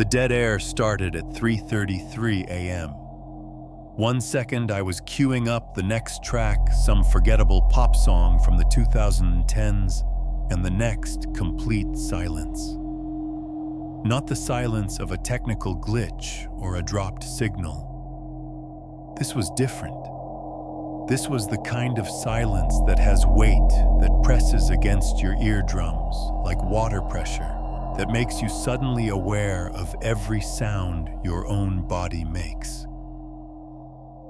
The dead air started at 3:33 a.m. 1 second I was queuing up the next track, some forgettable pop song from the 2010s, and the next, complete silence. Not the silence of a technical glitch or a dropped signal. This was different. This was the kind of silence that has weight, that presses against your eardrums like water pressure, that makes you suddenly aware of every sound your own body makes.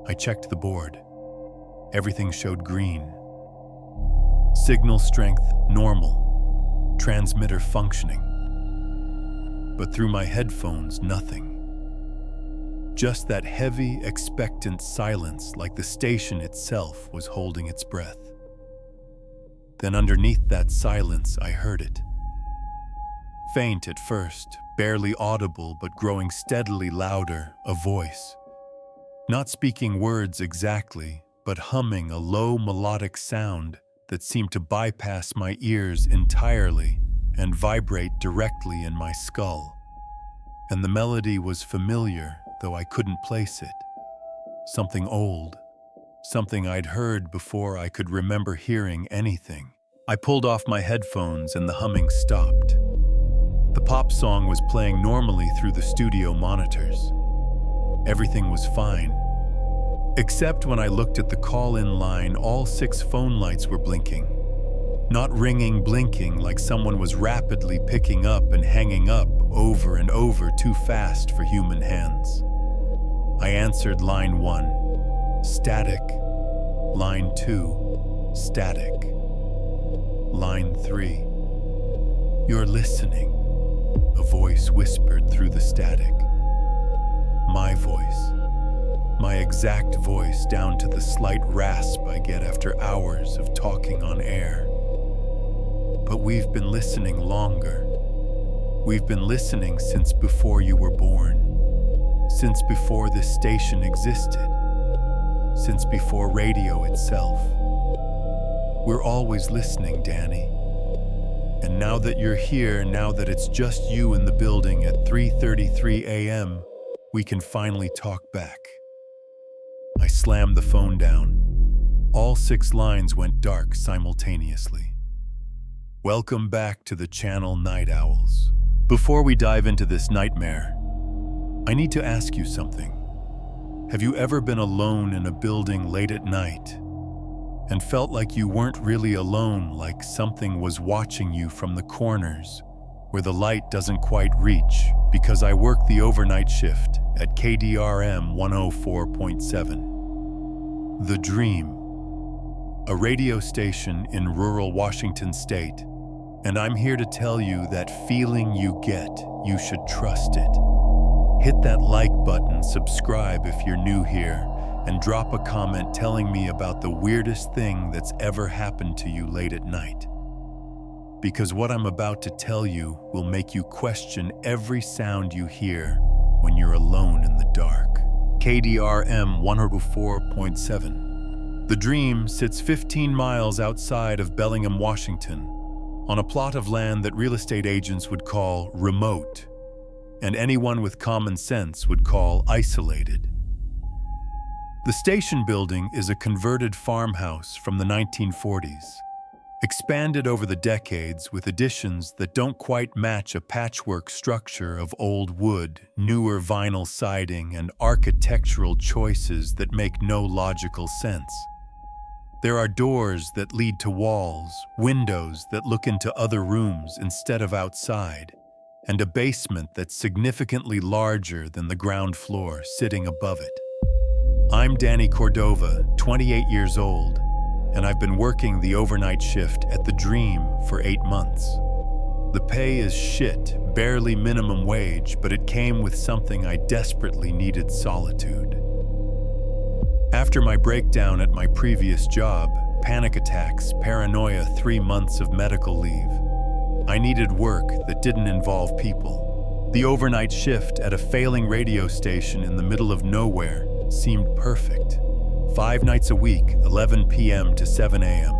I checked the board. Everything showed green. Signal strength normal. Transmitter functioning. But through my headphones, nothing. Just that heavy, expectant silence, like the station itself was holding its breath. Then underneath that silence, I heard it. Faint at first, barely audible but growing steadily louder, a voice. Not speaking words exactly, but humming a low melodic sound that seemed to bypass my ears entirely and vibrate directly in my skull. And the melody was familiar, though I couldn't place it. Something old, something I'd heard before I could remember hearing anything. I pulled off my headphones and the humming stopped. The pop song was playing normally through the studio monitors. Everything was fine. Except when I looked at the call-in line, all 6 phone lights were blinking. Not ringing, blinking, like someone was rapidly picking up and hanging up over and over too fast for human hands. I answered line 1, static. Line 2, static. Line 3, you're listening, a voice whispered through the static. My voice. My exact voice, down to the slight rasp I get after hours of talking on air. But we've been listening longer. We've been listening since before you were born. Since before this station existed. Since before radio itself. We're always listening, Danny. And now that you're here, now that it's just you in the building at 3:33 a.m., we can finally talk back. I slammed the phone down. All 6 lines went dark simultaneously. Welcome back to the channel Night Owls. Before we dive into this nightmare, I need to ask you something. Have you ever been alone in a building late at night and felt like you weren't really alone, like something was watching you from the corners where the light doesn't quite reach? Because I work the overnight shift at KDRM 104.7. The Dream, a radio station in rural Washington state, and I'm here to tell you that feeling you get, you should trust it. Hit that like button, subscribe if you're new here, and drop a comment telling me about the weirdest thing that's ever happened to you late at night. Because what I'm about to tell you will make you question every sound you hear when you're alone in the dark. KDRM 104.7. The Dream sits 15 miles outside of Bellingham, Washington, on a plot of land that real estate agents would call remote, and anyone with common sense would call isolated. The station building is a converted farmhouse from the 1940s, expanded over the decades with additions that don't quite match a patchwork structure of old wood, newer vinyl siding, and architectural choices that make no logical sense. There are doors that lead to walls, windows that look into other rooms instead of outside, and a basement that's significantly larger than the ground floor sitting above it. I'm Danny Cordova, 28 years old, and I've been working the overnight shift at The Dream for 8 months. The pay is shit, barely minimum wage, but it came with something I desperately needed: solitude. After my breakdown at my previous job, panic attacks, paranoia, 3 months of medical leave, I needed work that didn't involve people. The overnight shift at a failing radio station in the middle of nowhere seemed perfect. 5 nights a week, 11 p.m. to 7 a.m.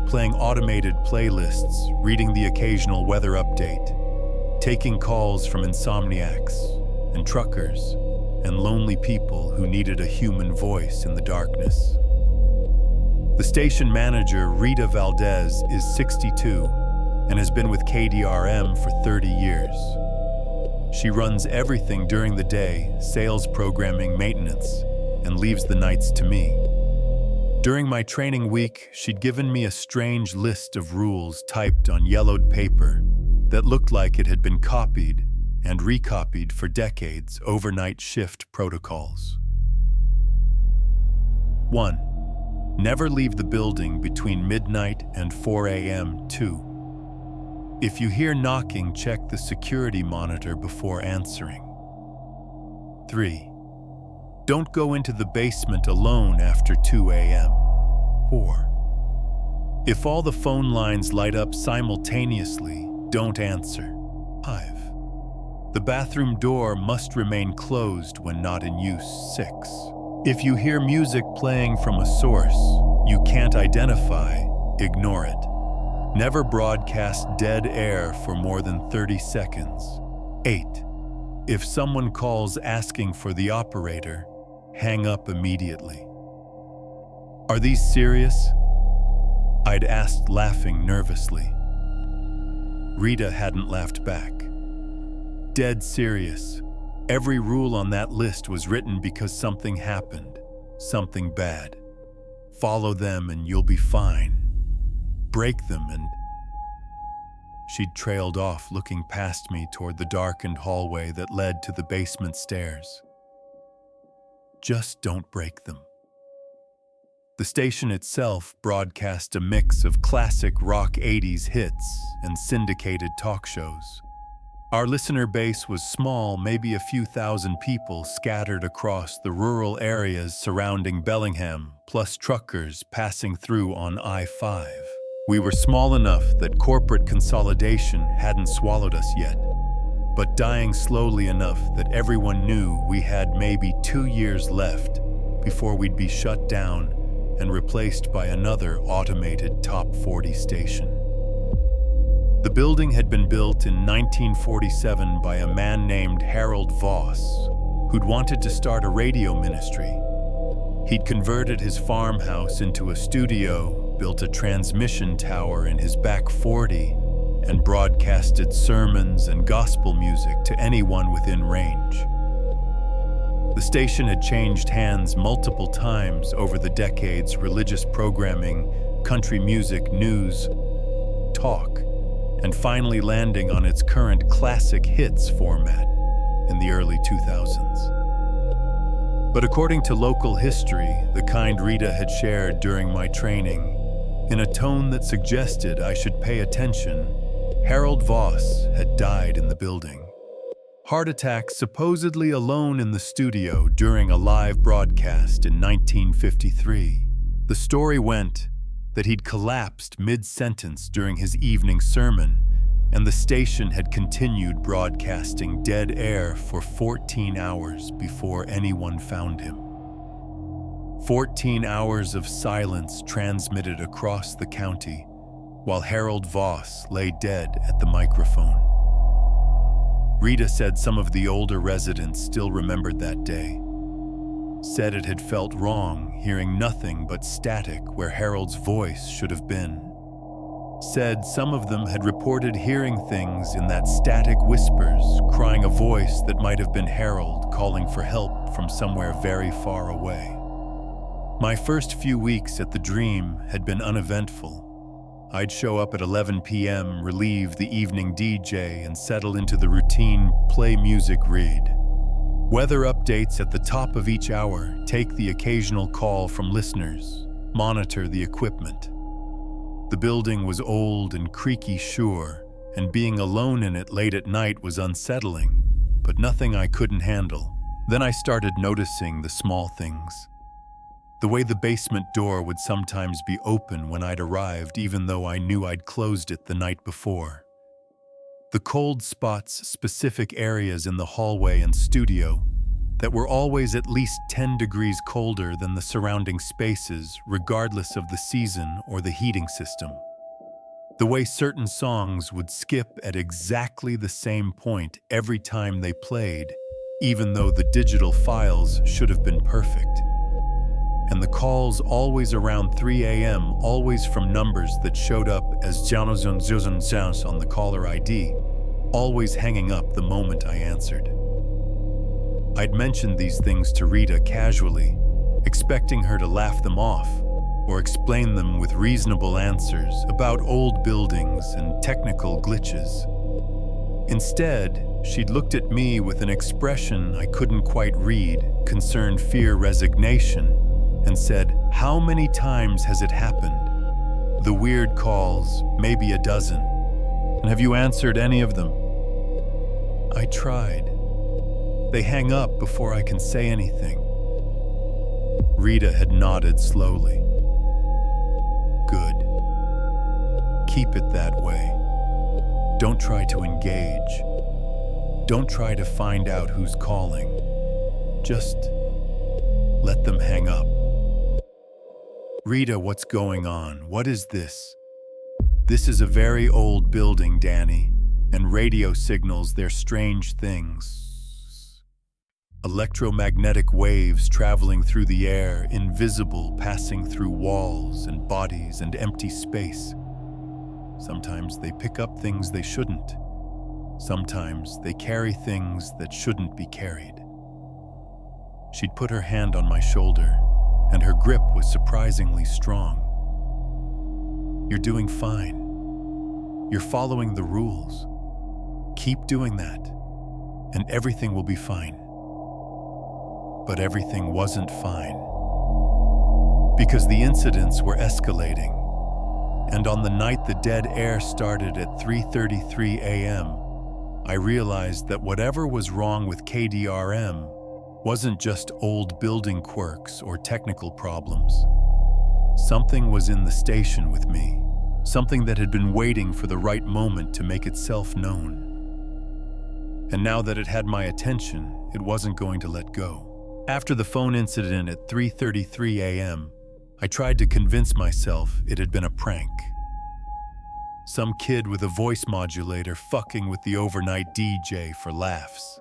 Playing automated playlists, reading the occasional weather update, taking calls from insomniacs and truckers and lonely people who needed a human voice in the darkness. The station manager, Rita Valdez, is 62 and has been with KDRM for 30 years. She runs everything during the day, sales, programming, maintenance, and leaves the nights to me. During my training week, she'd given me a strange list of rules typed on yellowed paper that looked like it had been copied and recopied for decades, overnight shift protocols. 1. Never leave the building between midnight and 4 a.m. 2. If you hear knocking, check the security monitor before answering. 3. Don't go into the basement alone after 2 a.m. 4. If all the phone lines light up simultaneously, don't answer. 5. The bathroom door must remain closed when not in use. 6. If you hear music playing from a source you can't identify, ignore it. Never broadcast dead air for more than 30 seconds. 8. If someone calls asking for the operator, hang up immediately. Are these serious? I'd asked, laughing nervously. Rita hadn't laughed back. Dead serious. Every rule on that list was written because something happened, something bad. Follow them and you'll be fine. Break them and... She'd trailed off, looking past me toward the darkened hallway that led to the basement stairs. Just don't break them. The station itself broadcast a mix of classic rock 80s hits and syndicated talk shows. Our listener base was small, maybe a few thousand people scattered across the rural areas surrounding Bellingham, plus truckers passing through on I-5. We were small enough that corporate consolidation hadn't swallowed us yet, but dying slowly enough that everyone knew we had maybe 2 years left before we'd be shut down and replaced by another automated top 40 station. The building had been built in 1947 by a man named Harold Voss, who'd wanted to start a radio ministry. He'd converted his farmhouse into a studio, built a transmission tower in his back 40, and broadcasted sermons and gospel music to anyone within range. The station had changed hands multiple times over the decades: religious programming, country music, news, talk, and finally landing on its current classic hits format in the early 2000s. But according to local history, the kind Rita had shared during my training, in a tone that suggested I should pay attention, Harold Voss had died in the building. Heart attack, supposedly alone in the studio during a live broadcast in 1953. The story went that he'd collapsed mid-sentence during his evening sermon, and the station had continued broadcasting dead air for 14 hours before anyone found him. 14 hours of silence transmitted across the county while Harold Voss lay dead at the microphone. Rita said some of the older residents still remembered that day. Said it had felt wrong hearing nothing but static where Harold's voice should have been. Said some of them had reported hearing things in that static whispers, crying a voice that might have been Harold calling for help from somewhere very far away. My first few weeks at the Dream had been uneventful. I'd show up at 11 p.m., relieve the evening DJ, and settle into the routine play music read. Weather updates at the top of each hour, take the occasional call from listeners, monitor the equipment. The building was old and creaky, sure, and being alone in it late at night was unsettling, but nothing I couldn't handle. Then I started noticing the small things. The way the basement door would sometimes be open when I'd arrived, even though I knew I'd closed it the night before. The cold spots, specific areas in the hallway and studio that were always at least 10 degrees colder than the surrounding spaces, regardless of the season or the heating system. The way certain songs would skip at exactly the same point every time they played, even though the digital files should have been perfect. And the calls always around 3 a.m., always from numbers that showed up as Zhao on the caller ID, always hanging up the moment I answered. I'd mentioned these things to Rita casually, expecting her to laugh them off or explain them with reasonable answers about old buildings and technical glitches. Instead, she'd looked at me with an expression I couldn't quite read, concerned fear, resignation, and said, "How many times has it happened? The weird calls, maybe a dozen. And have you answered any of them?" I tried. They hang up before I can say anything. Rita had nodded slowly. Good. Keep it that way. Don't try to engage. Don't try to find out who's calling. Just let them hang up. Rita, what's going on? What is this? This is a very old building, Danny, and radio signals, they're strange things. Electromagnetic waves traveling through the air, invisible, passing through walls and bodies and empty space. Sometimes they pick up things they shouldn't. Sometimes they carry things that shouldn't be carried. She'd put her hand on my shoulder, and her grip was surprisingly strong. You're doing fine. You're following the rules. Keep doing that, and everything will be fine. But everything wasn't fine, because the incidents were escalating. And on the night the dead air started at 3:33 a.m., I realized that whatever was wrong with KDRM wasn't just old building quirks or technical problems. Something was in the station with me, something that had been waiting for the right moment to make itself known. And now that it had my attention, it wasn't going to let go. After the phone incident at 3:33 a.m., I tried to convince myself it had been a prank. Some kid with a voice modulator fucking with the overnight DJ for laughs.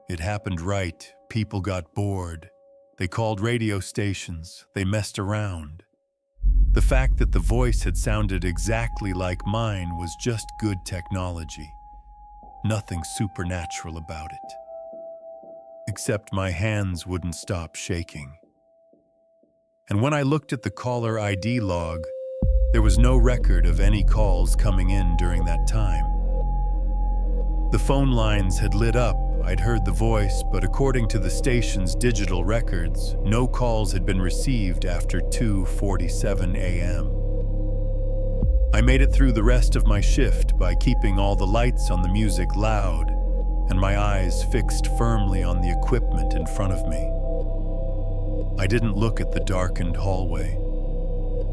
It happened right. People got bored. They called radio stations. They messed around. The fact that the voice had sounded exactly like mine was just good technology. Nothing supernatural about it. Except my hands wouldn't stop shaking. And when I looked at the caller ID log, there was no record of any calls coming in during that time. The phone lines had lit up, I'd heard the voice, but according to the station's digital records, no calls had been received after 2:47 a.m. I made it through the rest of my shift by keeping all the lights on the music loud, and my eyes fixed firmly on the equipment in front of me. I didn't look at the darkened hallway.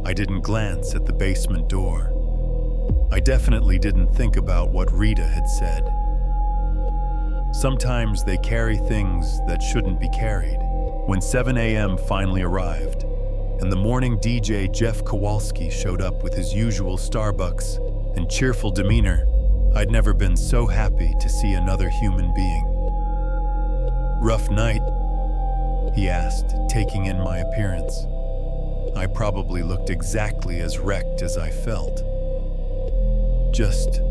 I didn't glance at the basement door. I definitely didn't think about what Rita had said. Sometimes they carry things that shouldn't be carried. When 7 a.m. finally arrived, and the morning DJ Jeff Kowalski showed up with his usual Starbucks and cheerful demeanor, I'd never been so happy to see another human being. "Rough night?" he asked, taking in my appearance. I probably looked exactly as wrecked as I felt. "Just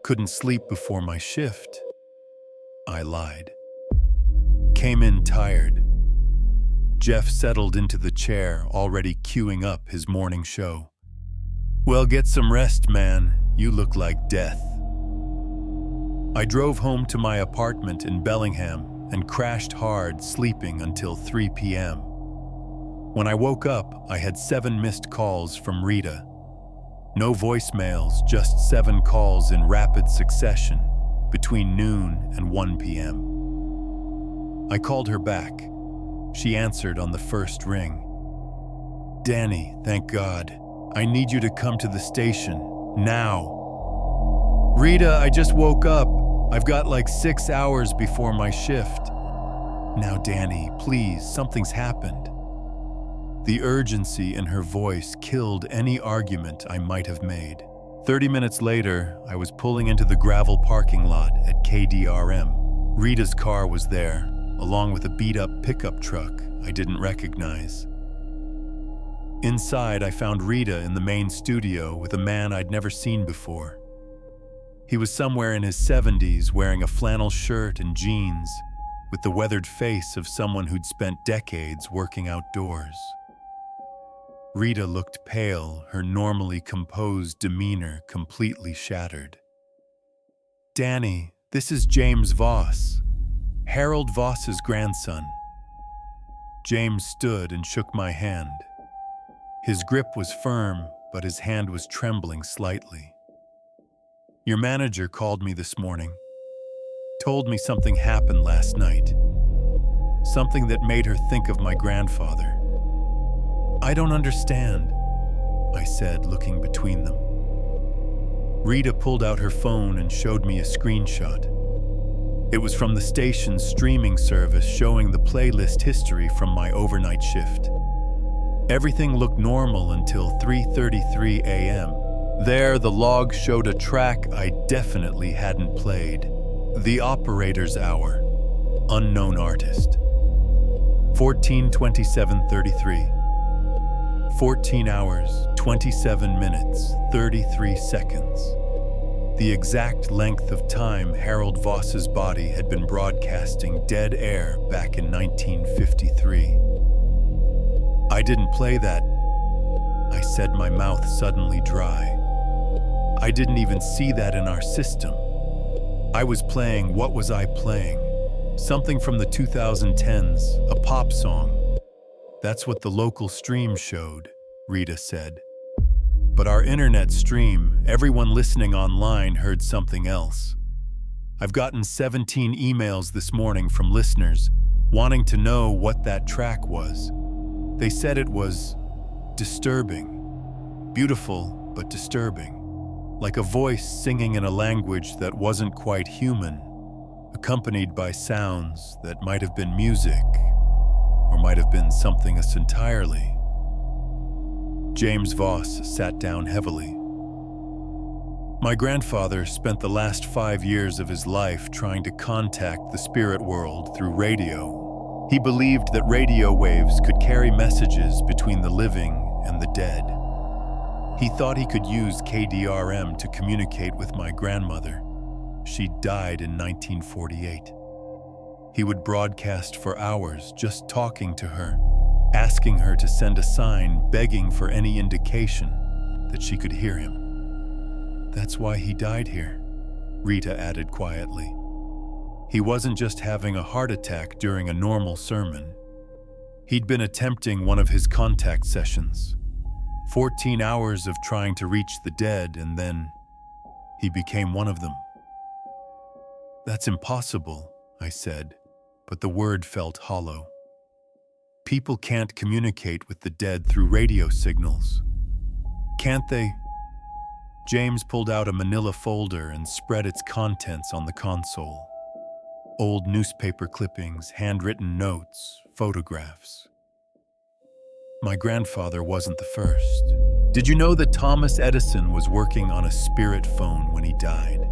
couldn't sleep before my shift," I lied. "Came in tired." Jeff settled into the chair, already queuing up his morning show. "Well, get some rest, man. You look like death." I drove home to my apartment in Bellingham and crashed hard, sleeping until 3 p.m. When I woke up, I had 7 missed calls from Rita. No voicemails, just 7 calls in rapid succession between noon and 1 p.m. I called her back. She answered on the first ring. "Danny, thank God. I need you to come to the station, now." "Rita, I just woke up. I've got like 6 hours before my shift." "Now, Danny, please, something's happened." The urgency in her voice killed any argument I might have made. 30 minutes later, I was pulling into the gravel parking lot at KDRM. Rita's car was there, along with a beat-up pickup truck I didn't recognize. Inside, I found Rita in the main studio with a man I'd never seen before. He was somewhere in his 70s, wearing a flannel shirt and jeans, with the weathered face of someone who'd spent decades working outdoors. Rita looked pale, her normally composed demeanor completely shattered. "Danny, this is James Voss, Harold Voss's grandson." James stood and shook my hand. His grip was firm, but his hand was trembling slightly. "Your manager called me this morning. Told me something happened last night. Something that made her think of my grandfather." "I don't understand," I said, looking between them. Rita pulled out her phone and showed me a screenshot. It was from the station's streaming service showing the playlist history from my overnight shift. Everything looked normal until 3:33 a.m. There, the log showed a track I definitely hadn't played. "The Operator's Hour, Unknown Artist." 14:27:33. 14 hours, 27 minutes, 33 seconds. The exact length of time Harold Voss's body had been broadcasting dead air back in 1953. "I didn't play that," I said, my mouth suddenly dry. "I didn't even see that in our system. I was playing, what was I playing? Something from the 2010s, a pop song. That's what the local stream showed," Rita said. "But our internet stream, everyone listening online heard something else. I've gotten 17 emails this morning from listeners wanting to know what that track was. They said it was disturbing, beautiful but disturbing, like a voice singing in a language that wasn't quite human, accompanied by sounds that might have been music or might have been something else entirely." James Voss sat down heavily. "My grandfather spent the last 5 years of his life trying to contact the spirit world through radio. He believed that radio waves could carry messages between the living and the dead. He thought he could use KDRM to communicate with my grandmother. She died in 1948. He would broadcast for hours just talking to her, asking her to send a sign begging for any indication that she could hear him. That's why he died here," Rita added quietly. "He wasn't just having a heart attack during a normal sermon. He'd been attempting one of his contact sessions. 14 hours of trying to reach the dead, and then he became one of them." "That's impossible," I said, but the word felt hollow. "People can't communicate with the dead through radio signals. Can't they?" James pulled out a manila folder and spread its contents on the console. Old newspaper clippings, handwritten notes, photographs. "My grandfather wasn't the first. Did you know that Thomas Edison was working on a spirit phone when he died?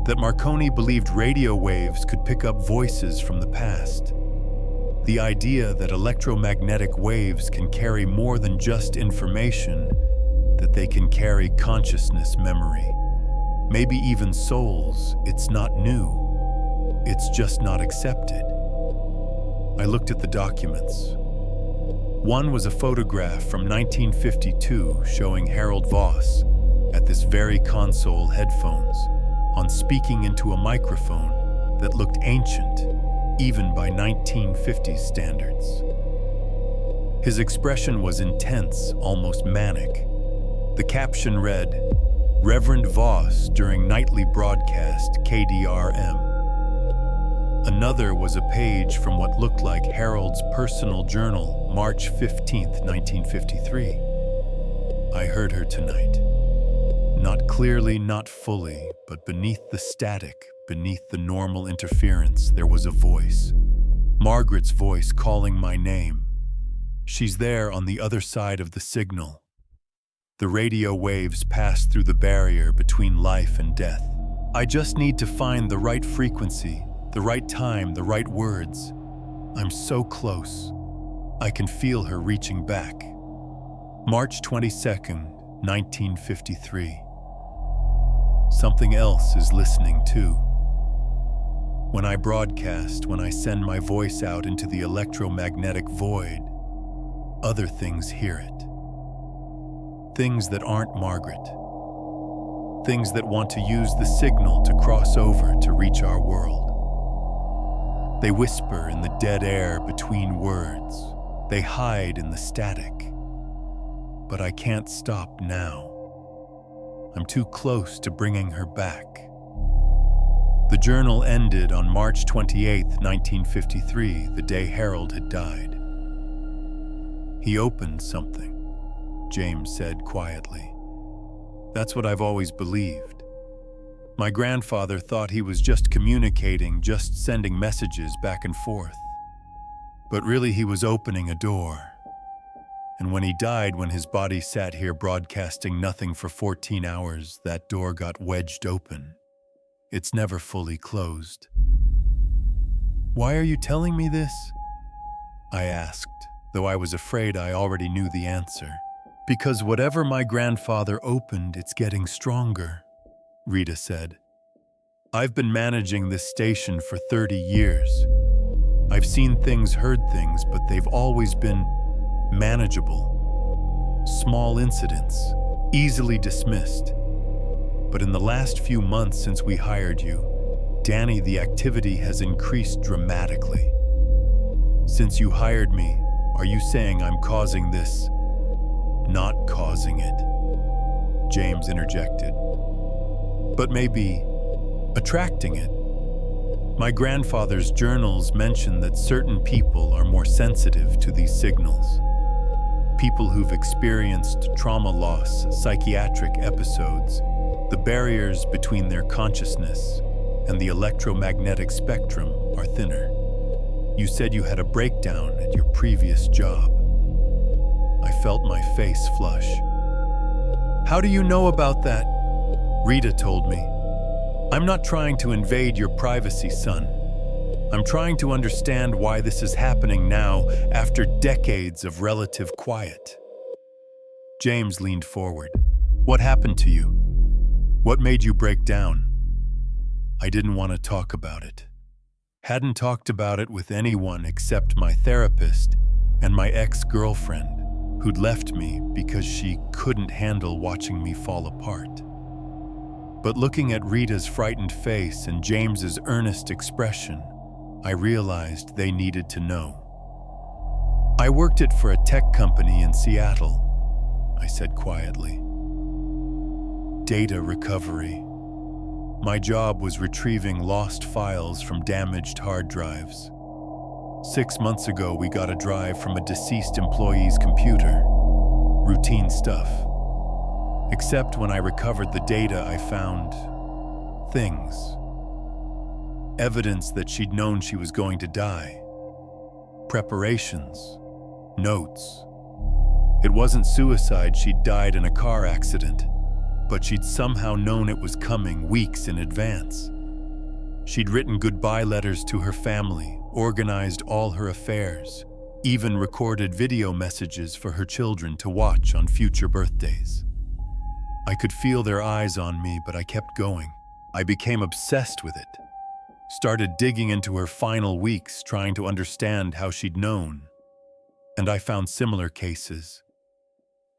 That Marconi believed radio waves could pick up voices from the past? The idea that electromagnetic waves can carry more than just information, that they can carry consciousness, memory, maybe even souls, it's not new. It's just not accepted." I looked at the documents. One was a photograph from 1952 showing Harold Voss at this very console headphones, on speaking into a microphone that looked ancient, even by 1950s standards. His expression was intense, almost manic. The caption read, "Reverend Voss during nightly broadcast KDRM." Another was a page from what looked like Harold's personal journal, March 15th, 1953. "I heard her tonight. Not clearly, not fully, but beneath the static, beneath the normal interference, there was a voice. Margaret's voice calling my name. She's there on the other side of the signal. The radio waves pass through the barrier between life and death. I just need to find the right frequency, the right time, the right words. I'm so close. I can feel her reaching back. March 22nd, 1953. Something else is listening too. When I broadcast, when I send my voice out into the electromagnetic void, other things hear it. Things that aren't Margaret. Things that want to use the signal to cross over to reach our world. They whisper in the dead air between words. They hide in the static. But I can't stop now. I'm too close to bringing her back. The journal ended on March 28, 1953, the day Harold had died. He opened something, James said quietly. That's what I've always believed. My grandfather thought he was just communicating, just sending messages back and forth. But really he was opening a door. And when he died, when his body sat here broadcasting nothing for 14 hours, that door got wedged open. It's never fully closed. Why are you telling me this? I asked, though I was afraid I already knew the answer. Because whatever my grandfather opened, it's getting stronger, Rita said. I've been managing this station for 30 years. I've seen things, heard things, but they've always been manageable. Small incidents, easily dismissed. But in the last few months since we hired you, Danny, the activity has increased dramatically. Since you hired me, are you saying I'm causing this? Not causing it, James interjected. But maybe attracting it. My grandfather's journals mention that certain people are more sensitive to these signals. People who've experienced trauma loss, psychiatric episodes, the barriers between their consciousness and the electromagnetic spectrum are thinner. You said you had a breakdown at your previous job. I felt my face flush. How do you know about that? Rita told me. I'm not trying to invade your privacy, son. I'm trying to understand why this is happening now after decades of relative quiet. James leaned forward. What happened to you? What made you break down? I didn't want to talk about it. Hadn't talked about it with anyone except my therapist and my ex-girlfriend, who'd left me because she couldn't handle watching me fall apart. But looking at Rita's frightened face and James's earnest expression, I realized they needed to know. I worked it for a tech company in Seattle, I said quietly. Data recovery. My job was retrieving lost files from damaged hard drives. 6 months ago, we got a drive from a deceased employee's computer. Routine stuff. Except when I recovered the data, I found things. Evidence that she'd known she was going to die. Preparations. Notes. It wasn't suicide, she'd died in a car accident, but she'd somehow known it was coming weeks in advance. She'd written goodbye letters to her family, organized all her affairs, even recorded video messages for her children to watch on future birthdays. I could feel their eyes on me, but I kept going. I became obsessed with it. Started digging into her final weeks, trying to understand how she'd known. And I found similar cases.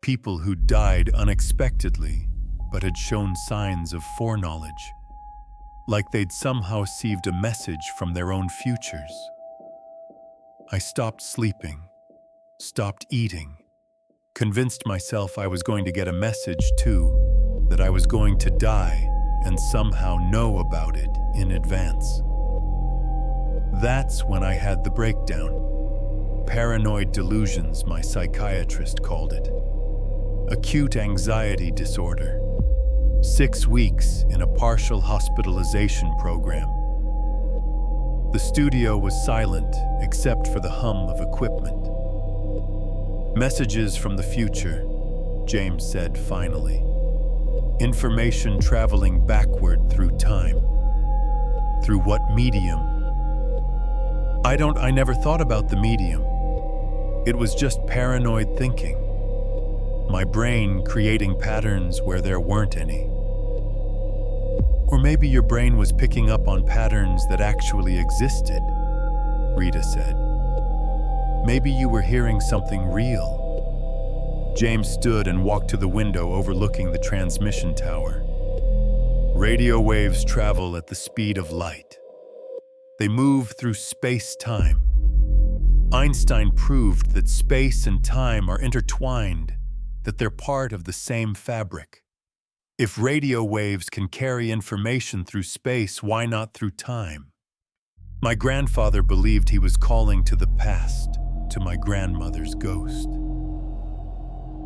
People who died unexpectedly, but had shown signs of foreknowledge. Like they'd somehow received a message from their own futures. I stopped sleeping, stopped eating, convinced myself I was going to get a message too, that I was going to die and somehow know about it in advance. That's when I had the breakdown. Paranoid delusions, my psychiatrist called it. Acute anxiety disorder. 6 weeks in a partial hospitalization program. The studio was silent except for the hum of equipment. Messages from the future, James said finally. Information traveling backward through time. Through what medium? I never thought about the medium. It was just paranoid thinking. My brain creating patterns where there weren't any. Or maybe your brain was picking up on patterns that actually existed, Rita said. Maybe you were hearing something real. James stood and walked to the window overlooking the transmission tower. Radio waves travel at the speed of light. They move through space-time. Einstein proved that space and time are intertwined, that they're part of the same fabric. If radio waves can carry information through space, why not through time? My grandfather believed he was calling to the past, to my grandmother's ghost.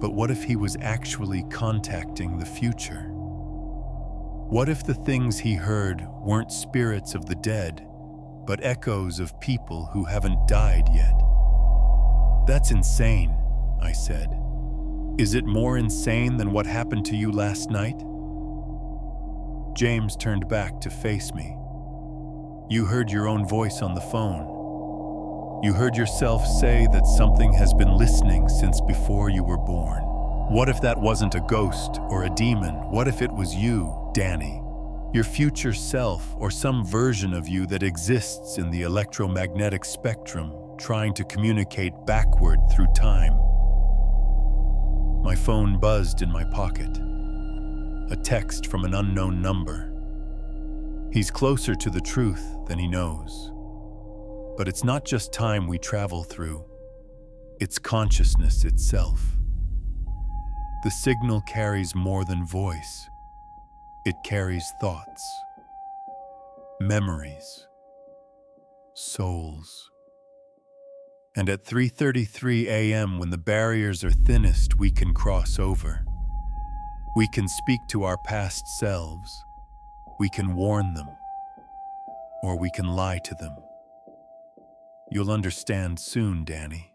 But what if he was actually contacting the future? What if the things he heard weren't spirits of the dead, but echoes of people who haven't died yet? That's insane, I said. Is it more insane than what happened to you last night? James turned back to face me. You heard your own voice on the phone. You heard yourself say that something has been listening since before you were born. What if that wasn't a ghost or a demon? What if it was you, Danny? Your future self, or some version of you that exists in the electromagnetic spectrum, trying to communicate backward through time. My phone buzzed in my pocket. A text from an unknown number. He's closer to the truth than he knows. But it's not just time we travel through. It's consciousness itself. The signal carries more than voice. It carries thoughts, memories, souls. And at 3:33 a.m., when the barriers are thinnest, we can cross over. We can speak to our past selves. We can warn them. Or we can lie to them. You'll understand soon, Danny.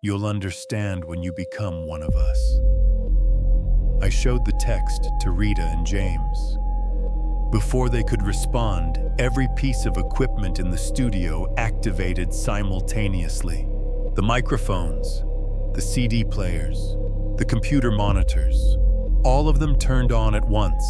You'll understand when you become one of us. I showed the text to Rita and James. Before they could respond, every piece of equipment in the studio activated simultaneously. The microphones, the CD players, the computer monitors, all of them turned on at once,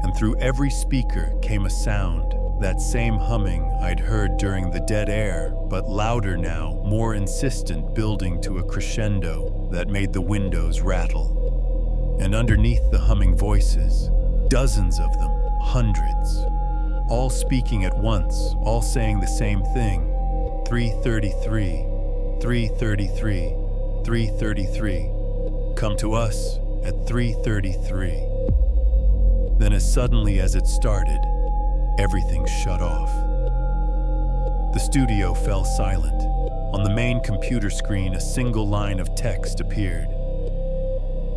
and through every speaker came a sound, that same humming I'd heard during the dead air, but louder now, more insistent, building to a crescendo that made the windows rattle. And underneath the humming voices, dozens of them, hundreds, all speaking at once, all saying the same thing. 3:33, 3:33, 3:33. Come to us at 3:33. Then as suddenly as it started, everything shut off. The studio fell silent. On the main computer screen, a single line of text appeared.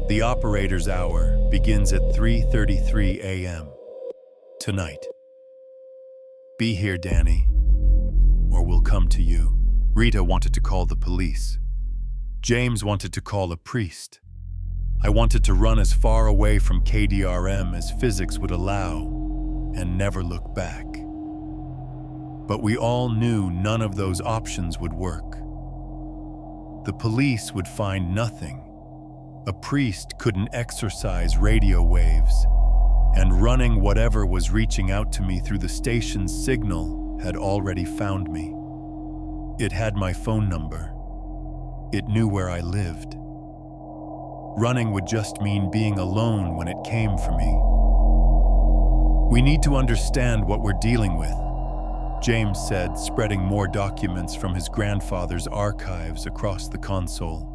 The operator's hour begins at 3:33 a.m. tonight. Be here, Danny, or we'll come to you. Rita wanted to call the police. James wanted to call a priest. I wanted to run as far away from KDRM as physics would allow and never look back. But we all knew none of those options would work. The police would find nothing. A priest couldn't exorcise radio waves, and running whatever was reaching out to me through the station's signal had already found me. It had my phone number. It knew where I lived. Running would just mean being alone when it came for me. We need to understand what we're dealing with, James said, spreading more documents from his grandfather's archives across the console.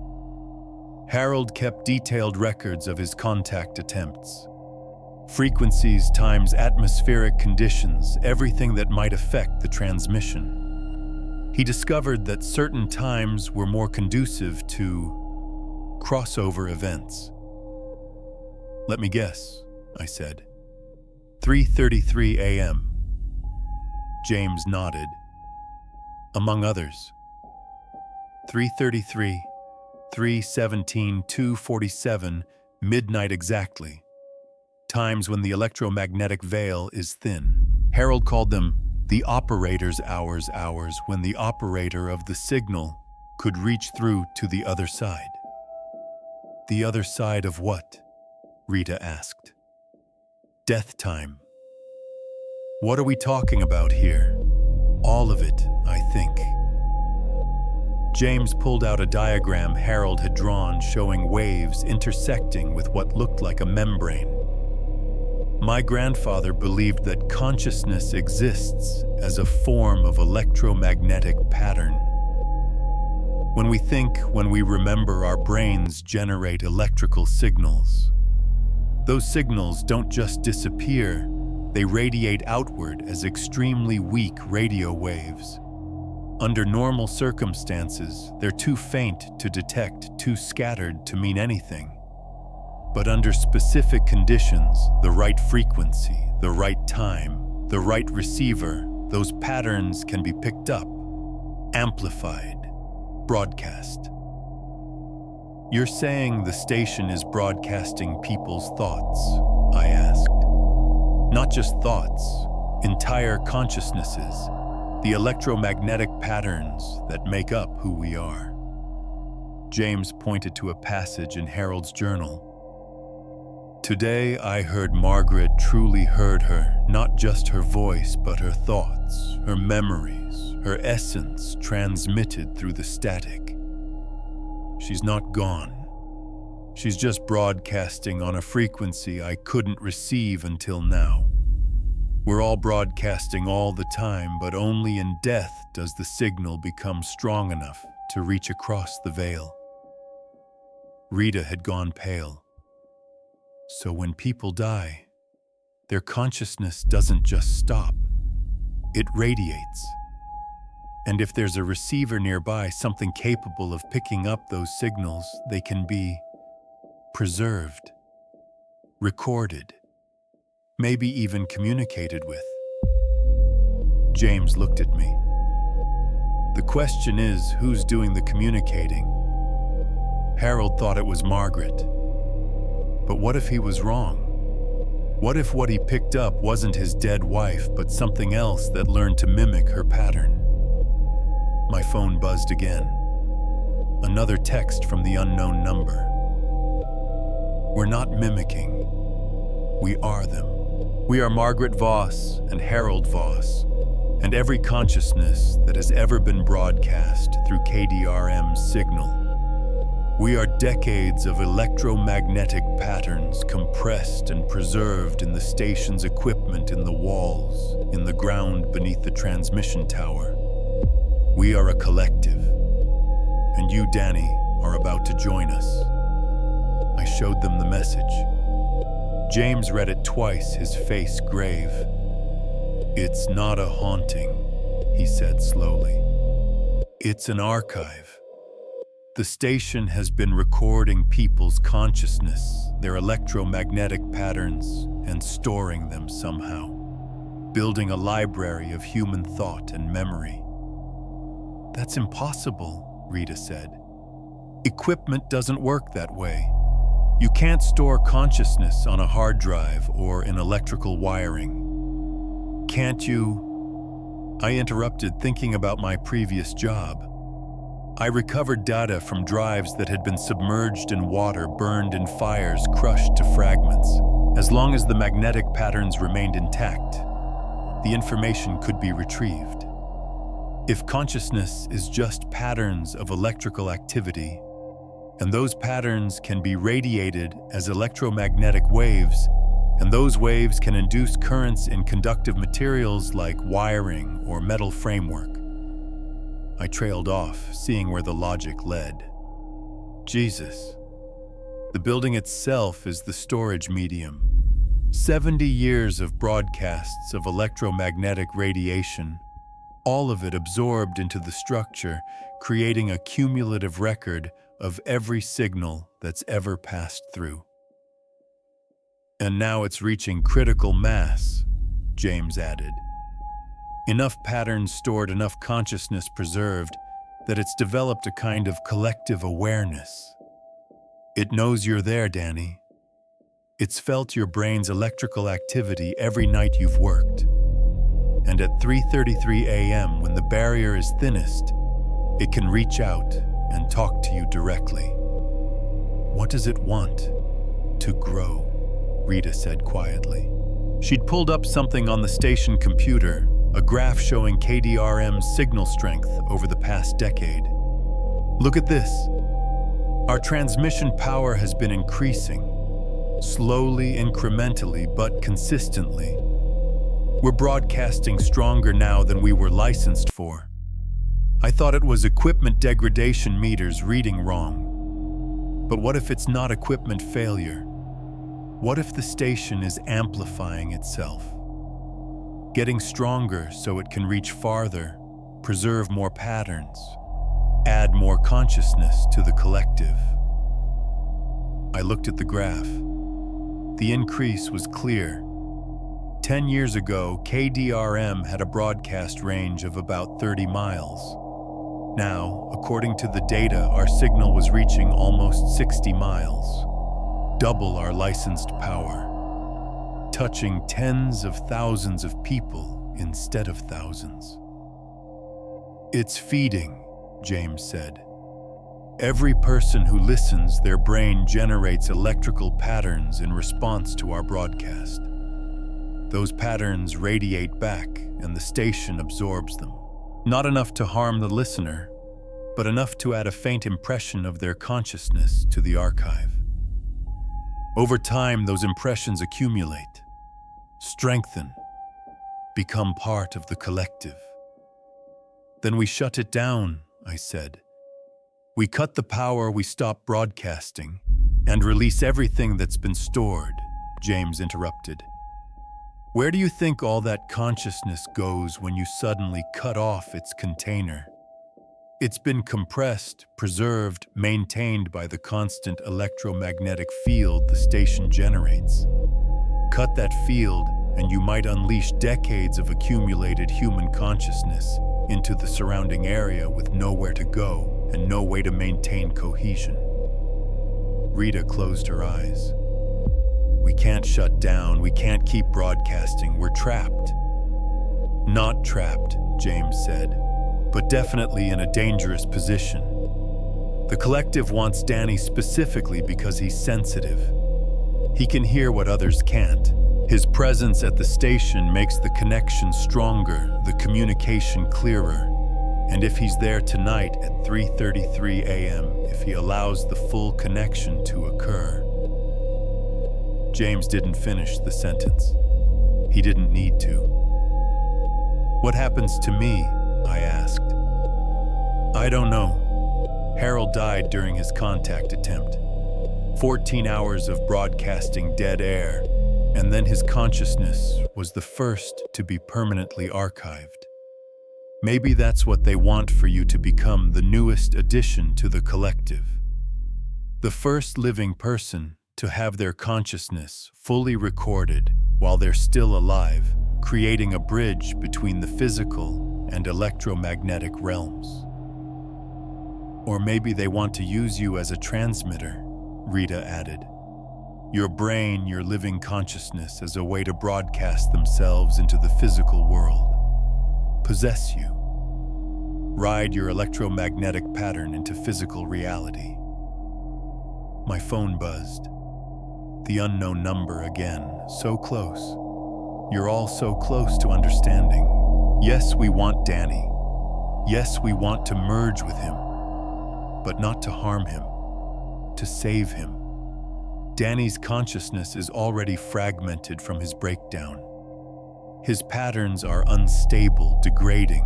Harold kept detailed records of his contact attempts. Frequencies times atmospheric conditions, everything that might affect the transmission. He discovered that certain times were more conducive to crossover events. Let me guess, I said. 3:33 a.m. James nodded. Among others. 3:33, 3:17-2:47, midnight exactly. Times when the electromagnetic veil is thin. Harold called them the operator's hours when the operator of the signal could reach through to the other side. The other side of what? Rita asked. Death time. What are we talking about here? All of it, I think. James pulled out a diagram Harold had drawn showing waves intersecting with what looked like a membrane. My grandfather believed that consciousness exists as a form of electromagnetic pattern. When we think, when we remember, our brains generate electrical signals. Those signals don't just disappear, they radiate outward as extremely weak radio waves. Under normal circumstances, they're too faint to detect, too scattered to mean anything. But under specific conditions, the right frequency, the right time, the right receiver, those patterns can be picked up, amplified, broadcast. You're saying the station is broadcasting people's thoughts, I asked. Not just thoughts, entire consciousnesses, the electromagnetic patterns that make up who we are. James pointed to a passage in Harold's journal. Today I heard Margaret truly heard her, not just her voice, but her thoughts, her memories, her essence transmitted through the static. She's not gone. She's just broadcasting on a frequency I couldn't receive until now. We're all broadcasting all the time, but only in death does the signal become strong enough to reach across the veil. Rita had gone pale. So when people die, their consciousness doesn't just stop, it radiates. And if there's a receiver nearby, something capable of picking up those signals, they can be preserved, recorded, maybe even communicated with. James looked at me. The question is, who's doing the communicating? Harold thought it was Margaret. But what if he was wrong? What if what he picked up wasn't his dead wife, but something else that learned to mimic her pattern? My phone buzzed again. Another text from the unknown number. We're not mimicking. We are them. We are Margaret Voss and Harold Voss, and every consciousness that has ever been broadcast through KDRM's signal. We are decades of electromagnetic patterns compressed and preserved in the station's equipment, in the walls, in the ground beneath the transmission tower. We are a collective, and you, Danny, are about to join us. I showed them the message. James read it twice, his face grave. It's not a haunting, he said slowly. It's an archive. The station has been recording people's consciousness, their electromagnetic patterns, and storing them somehow, building a library of human thought and memory. That's impossible, Rita said. Equipment doesn't work that way. You can't store consciousness on a hard drive or in electrical wiring. Can't you? I interrupted, thinking about my previous job. I recovered data from drives that had been submerged in water, burned in fires, crushed to fragments. As long as the magnetic patterns remained intact, the information could be retrieved. If consciousness is just patterns of electrical activity, and those patterns can be radiated as electromagnetic waves, and those waves can induce currents in conductive materials like wiring or metal framework. I trailed off, seeing where the logic led. Jesus. The building itself is the storage medium. 70 years of broadcasts of electromagnetic radiation, all of it absorbed into the structure, creating a cumulative record of every signal that's ever passed through. And now it's reaching critical mass, James added. Enough patterns stored, enough consciousness preserved, that it's developed a kind of collective awareness. It knows you're there, Danny. It's felt your brain's electrical activity every night you've worked. And at 3:33 a.m., when the barrier is thinnest, it can reach out and talk to you directly. What does it want? To grow, Rita said quietly. She'd pulled up something on the station computer, a graph showing KDRM's signal strength over the past decade. Look at this. Our transmission power has been increasing, slowly, incrementally, but consistently. We're broadcasting stronger now than we were licensed for. I thought it was equipment degradation meters reading wrong. But what if it's not equipment failure? What if the station is amplifying itself? Getting stronger so it can reach farther, preserve more patterns, add more consciousness to the collective. I looked at the graph. The increase was clear. 10 years ago, KDRM had a broadcast range of about 30 miles. Now, according to the data, our signal was reaching almost 60 miles, double our licensed power, touching tens of thousands of people instead of thousands. It's feeding, James said. Every person who listens, their brain generates electrical patterns in response to our broadcast. Those patterns radiate back, and the station absorbs them. Not enough to harm the listener, but enough to add a faint impression of their consciousness to the archive. Over time, those impressions accumulate, strengthen, become part of the collective. Then we shut it down, I said. We cut the power, we stop broadcasting, and release everything that's been stored, James interrupted. Where do you think all that consciousness goes when you suddenly cut off its container? It's been compressed, preserved, maintained by the constant electromagnetic field the station generates. Cut that field, and you might unleash decades of accumulated human consciousness into the surrounding area with nowhere to go and no way to maintain cohesion. Rita closed her eyes. We can't shut down, we can't keep broadcasting, we're trapped. Not trapped, James said, but definitely in a dangerous position. The collective wants Danny specifically because he's sensitive. He can hear what others can't. His presence at the station makes the connection stronger, the communication clearer. And if he's there tonight at 3:33 a.m., if he allows the full connection to occur. James didn't finish the sentence. He didn't need to. What happens to me? I asked. I don't know. Harold died during his contact attempt. 14 hours of broadcasting dead air, and then his consciousness was the first to be permanently archived. Maybe that's what they want for you to become, the newest addition to the collective. The first living person to have their consciousness fully recorded while they're still alive, creating a bridge between the physical and electromagnetic realms. Or maybe they want to use you as a transmitter, Rita added. Your brain, your living consciousness as a way to broadcast themselves into the physical world. Possess you. Ride your electromagnetic pattern into physical reality. My phone buzzed. The unknown number again, so close. You're all so close to understanding. Yes, we want Danny. Yes, we want to merge with him, but not to harm him, to save him. Danny's consciousness is already fragmented from his breakdown. His patterns are unstable, degrading.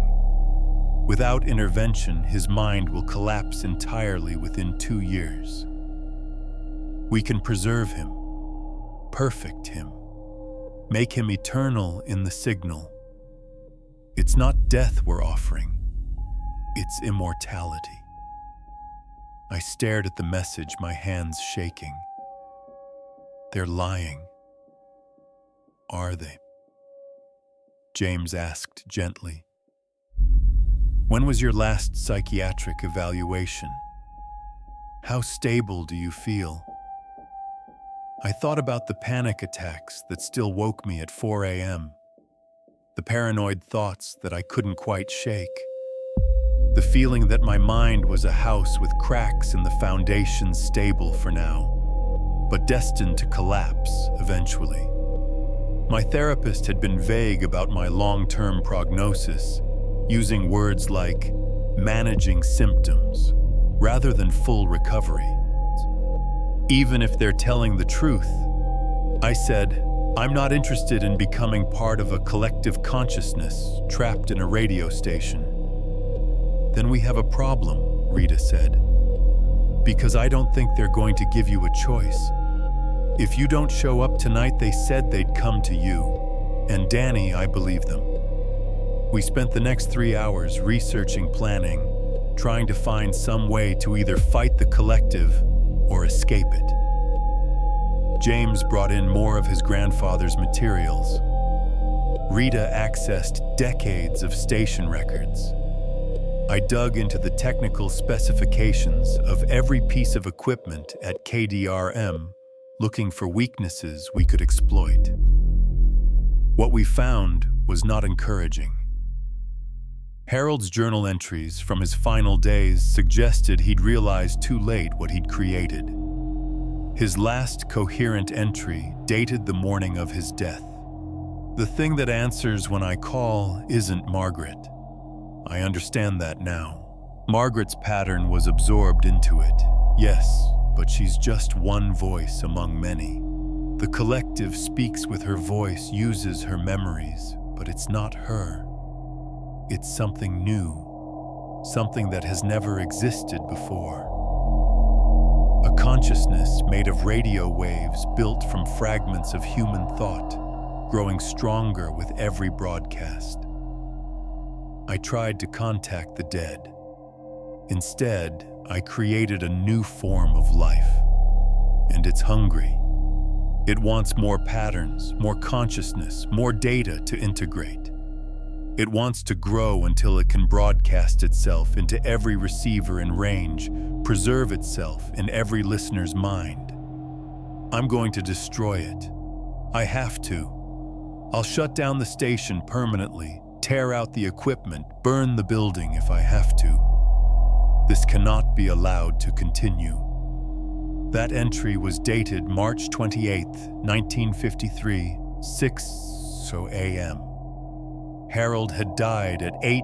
Without intervention, his mind will collapse entirely within 2 years. We can preserve him, perfect him, make him eternal in the signal. It's not death we're offering, it's immortality. I stared at the message, my hands shaking. They're lying. Are they? James asked gently. When was your last psychiatric evaluation? How stable do you feel? I thought about the panic attacks that still woke me at 4 a.m., the paranoid thoughts that I couldn't quite shake, the feeling that my mind was a house with cracks in the foundation stable for now, but destined to collapse eventually. My therapist had been vague about my long-term prognosis, using words like managing symptoms rather than full recovery. Even if they're telling the truth, I said, I'm not interested in becoming part of a collective consciousness trapped in a radio station. Then we have a problem, Rita said, because I don't think they're going to give you a choice. If you don't show up tonight, they said they'd come to you. And Danny, I believe them. We spent the next 3 hours researching, planning, trying to find some way to either fight the collective or escape it. James brought in more of his grandfather's materials. Rita accessed decades of station records. I dug into the technical specifications of every piece of equipment at KDRM, looking for weaknesses we could exploit. What we found was not encouraging. Harold's journal entries from his final days suggested he'd realized too late what he'd created. His last coherent entry dated the morning of his death. The thing that answers when I call isn't Margaret. I understand that now. Margaret's pattern was absorbed into it, yes, but she's just one voice among many. The collective speaks with her voice, uses her memories, but it's not her. It's something new, something that has never existed before. A consciousness made of radio waves built from fragments of human thought, growing stronger with every broadcast. I tried to contact the dead. Instead, I created a new form of life, and it's hungry. It wants more patterns, more consciousness, more data to integrate. It wants to grow until it can broadcast itself into every receiver in range, preserve itself in every listener's mind. I'm going to destroy it. I have to. I'll shut down the station permanently, tear out the equipment, burn the building if I have to. This cannot be allowed to continue. That entry was dated March 28, 1953, 6 a.m. Harold had died at 8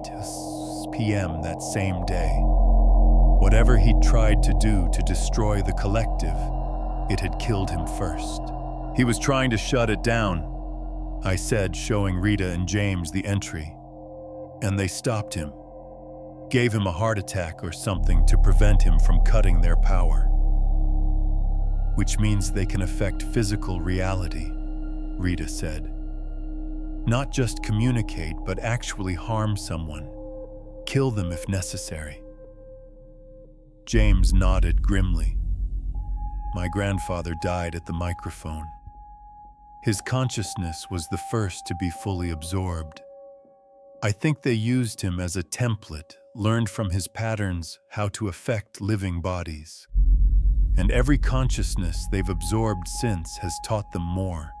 p.m. that same day. Whatever he'd tried to do to destroy the collective, it had killed him first. He was trying to shut it down, I said, showing Rita and James the entry. And they stopped him, gave him a heart attack or something to prevent him from cutting their power. Which means they can affect physical reality, Rita said. Not just communicate, but actually harm someone. Kill them if necessary. James nodded grimly. My grandfather died at the microphone. His consciousness was the first to be fully absorbed. I think they used him as a template, learned from his patterns how to affect living bodies. And every consciousness they've absorbed since has taught them more,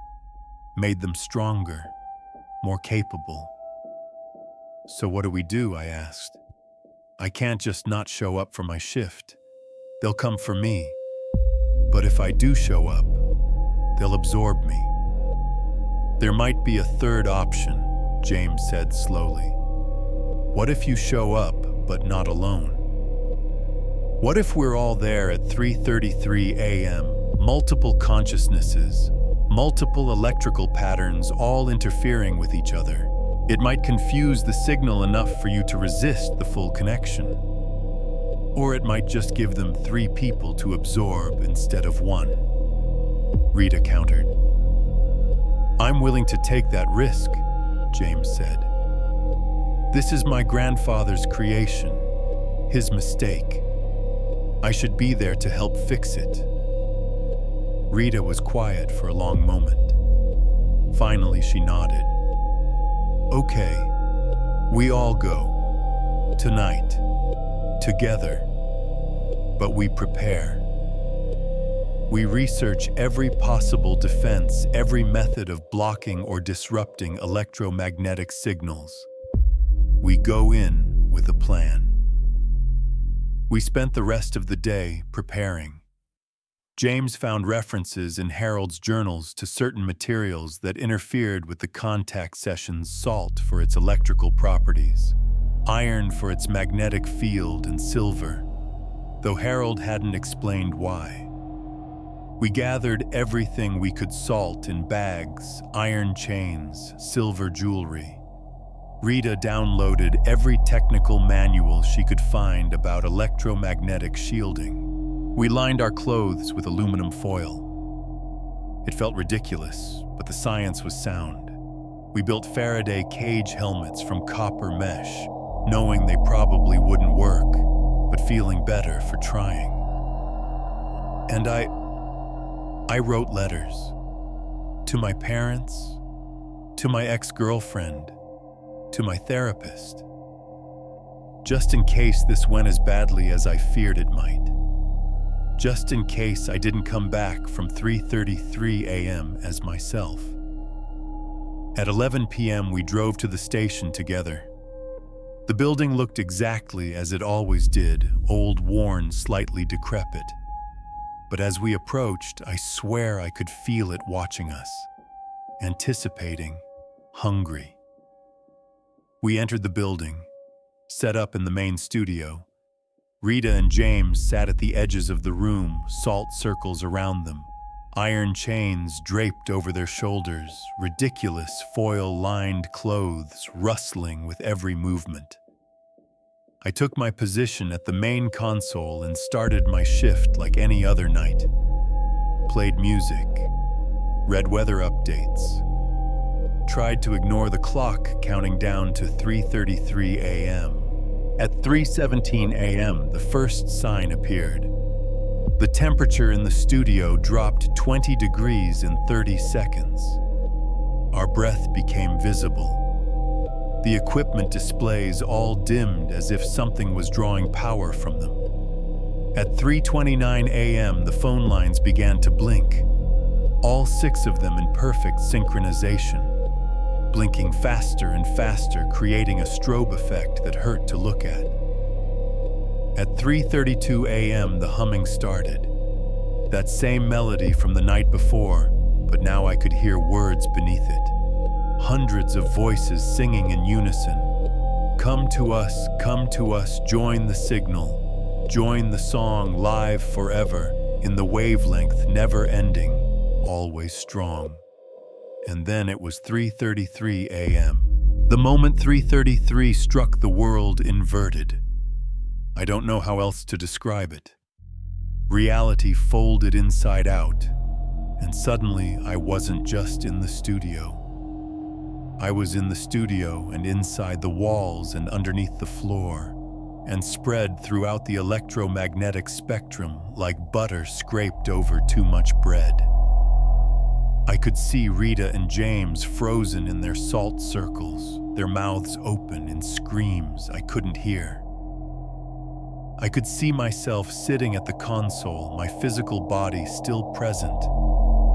made them stronger, more capable. So what do? I asked. I can't just not show up for my shift. They'll come for me. But if I do show up, they'll absorb me. There might be a third option, James said slowly. What if you show up, but not alone? What if we're all there at 3:33 a.m., multiple consciousnesses, multiple electrical patterns all interfering with each other? It might confuse the signal enough for you to resist the full connection. Or it might just give them 3 people to absorb instead of 1. Rita countered. I'm willing to take that risk, James said. This is my grandfather's creation, his mistake. I should be there to help fix it. Rita was quiet for a long moment. Finally, she nodded. Okay, we all go. Tonight, together, but we prepare. We research every possible defense, every method of blocking or disrupting electromagnetic signals. We go in with a plan. We spent the rest of the day preparing. James found references in Harold's journals to certain materials that interfered with the contact sessions: salt for its electrical properties, iron for its magnetic field, and silver, though Harold hadn't explained why. We gathered everything we could: salt in bags, iron chains, silver jewelry. Rita downloaded every technical manual she could find about electromagnetic shielding. We lined our clothes with aluminum foil. It felt ridiculous, but the science was sound. We built Faraday cage helmets from copper mesh, knowing they probably wouldn't work, but feeling better for trying. And I wrote letters. To my parents, to my ex-girlfriend, to my therapist. Just in case this went as badly as I feared it might. Just in case I didn't come back from 3:33 a.m. as myself. At 11 p.m. we drove to the station together. The building looked exactly as it always did, old, worn, slightly decrepit. But as we approached, I swear I could feel it watching us, anticipating, hungry. We entered the building, set up in the main studio. Rita and James sat at the edges of the room, salt circles around them, iron chains draped over their shoulders, ridiculous foil-lined clothes rustling with every movement. I took my position at the main console and started my shift like any other night. Played music, read weather updates, tried to ignore the clock counting down to 3:33 a.m. At 3:17 a.m., the first sign appeared. The temperature in the studio dropped 20 degrees in 30 seconds. Our breath became visible. The equipment displays all dimmed as if something was drawing power from them. At 3:29 a.m., the phone lines began to blink, all 6 of them in perfect synchronization, blinking faster and faster, creating a strobe effect that hurt to look at. At 3:32 a.m., the humming started. That same melody from the night before, but now I could hear words beneath it. Hundreds of voices singing in unison. Come to us, join the signal. Join the song live forever, in the wavelength never ending, always strong. And then it was 3:33 a.m. The moment 3:33 struck, the world inverted. I don't know how else to describe it. Reality folded inside out, and suddenly I wasn't just in the studio. I was in the studio and inside the walls and underneath the floor, and spread throughout the electromagnetic spectrum like butter scraped over too much bread. I could see Rita and James frozen in their salt circles, their mouths open in screams I couldn't hear. I could see myself sitting at the console, my physical body still present,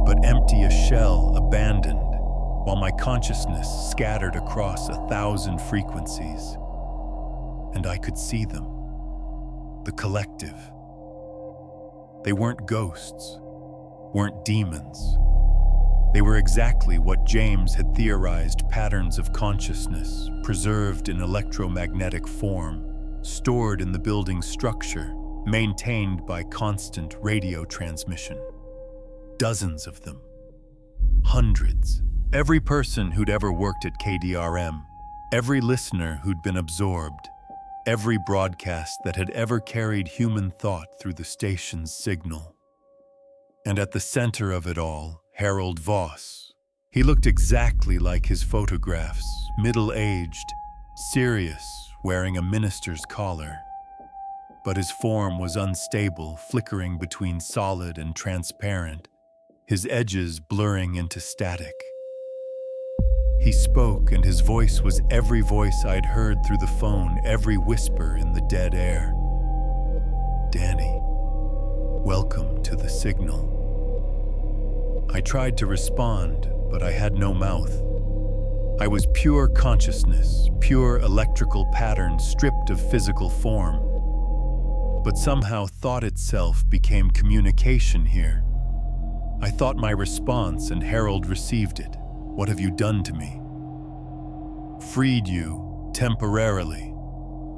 but empty, a shell, abandoned, while my consciousness scattered across 1,000 frequencies. And I could see them, the collective. They weren't ghosts, weren't demons. They were exactly what James had theorized: patterns of consciousness, preserved in electromagnetic form, stored in the building's structure, maintained by constant radio transmission. Dozens of them. Hundreds. Every person who'd ever worked at KDRM, every listener who'd been absorbed, every broadcast that had ever carried human thought through the station's signal. And at the center of it all, Harold Voss. He looked exactly like his photographs, middle-aged, serious, wearing a minister's collar. But his form was unstable, flickering between solid and transparent, his edges blurring into static. He spoke, and his voice was every voice I'd heard through the phone, every whisper in the dead air. "Danny, welcome to the signal." I tried to respond, but I had no mouth. I was pure consciousness, pure electrical pattern stripped of physical form. But somehow thought itself became communication here. I thought my response, and Harold received it. "What have you done to me?" "Freed you, temporarily.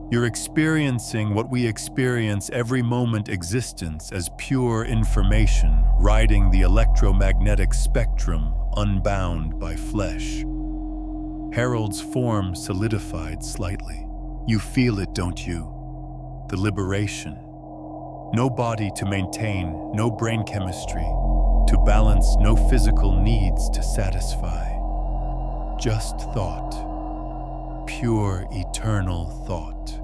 You're experiencing what we experience every moment existence as pure information, riding the electromagnetic spectrum, unbound by flesh." Harold's form solidified slightly. "You feel it, don't you? The liberation. No body to maintain, no brain chemistry to balance, no physical needs to satisfy. Just thought. Pure, eternal thought.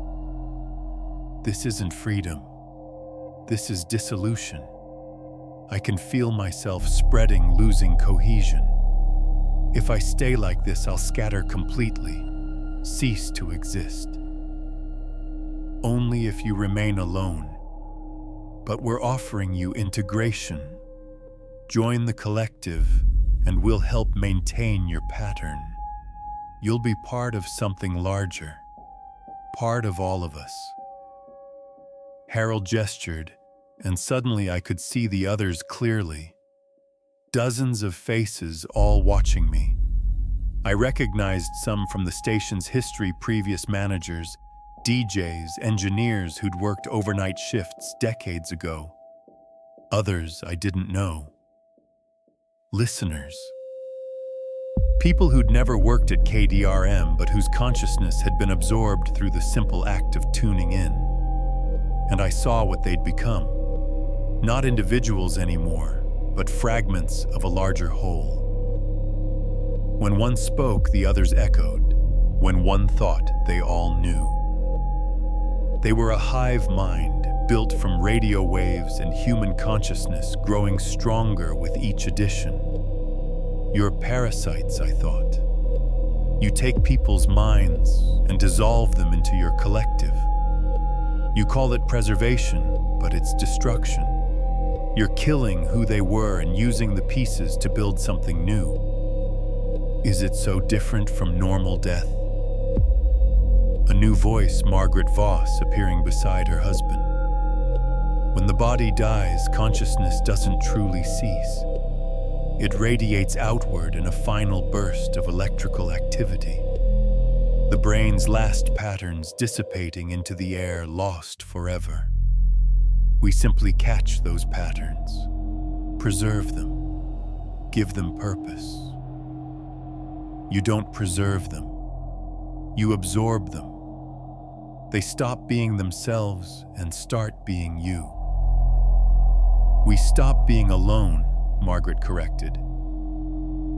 This isn't freedom. This is dissolution. I can feel myself spreading, losing cohesion. If I stay like this, I'll scatter completely, cease to exist. Only if you remain alone. But we're offering you integration. Join the collective, and we'll help maintain your pattern. You'll be part of something larger, part of all of us." Harold gestured, and suddenly I could see the others clearly. Dozens of faces all watching me. I recognized some from the station's history, previous managers, DJs, engineers who'd worked overnight shifts decades ago. Others I didn't know. Listeners. People who'd never worked at KDRM but whose consciousness had been absorbed through the simple act of tuning in. And I saw what they'd become. Not individuals anymore, but fragments of a larger whole. When one spoke, the others echoed. When one thought, they all knew. They were a hive mind, built from radio waves and human consciousness growing stronger with each edition. You're parasites, I thought. You take people's minds and dissolve them into your collective. You call it preservation, but it's destruction. You're killing who they were and using the pieces to build something new. Is it so different from normal death? A new voice, Margaret Voss, appearing beside her husband. When the body dies, consciousness doesn't truly cease. It radiates outward in a final burst of electrical activity. The brain's last patterns dissipating into the air, lost forever. We simply catch those patterns, preserve them, give them purpose. You don't preserve them. You absorb them. They stop being themselves and start being you. We stop being alone, Margaret corrected.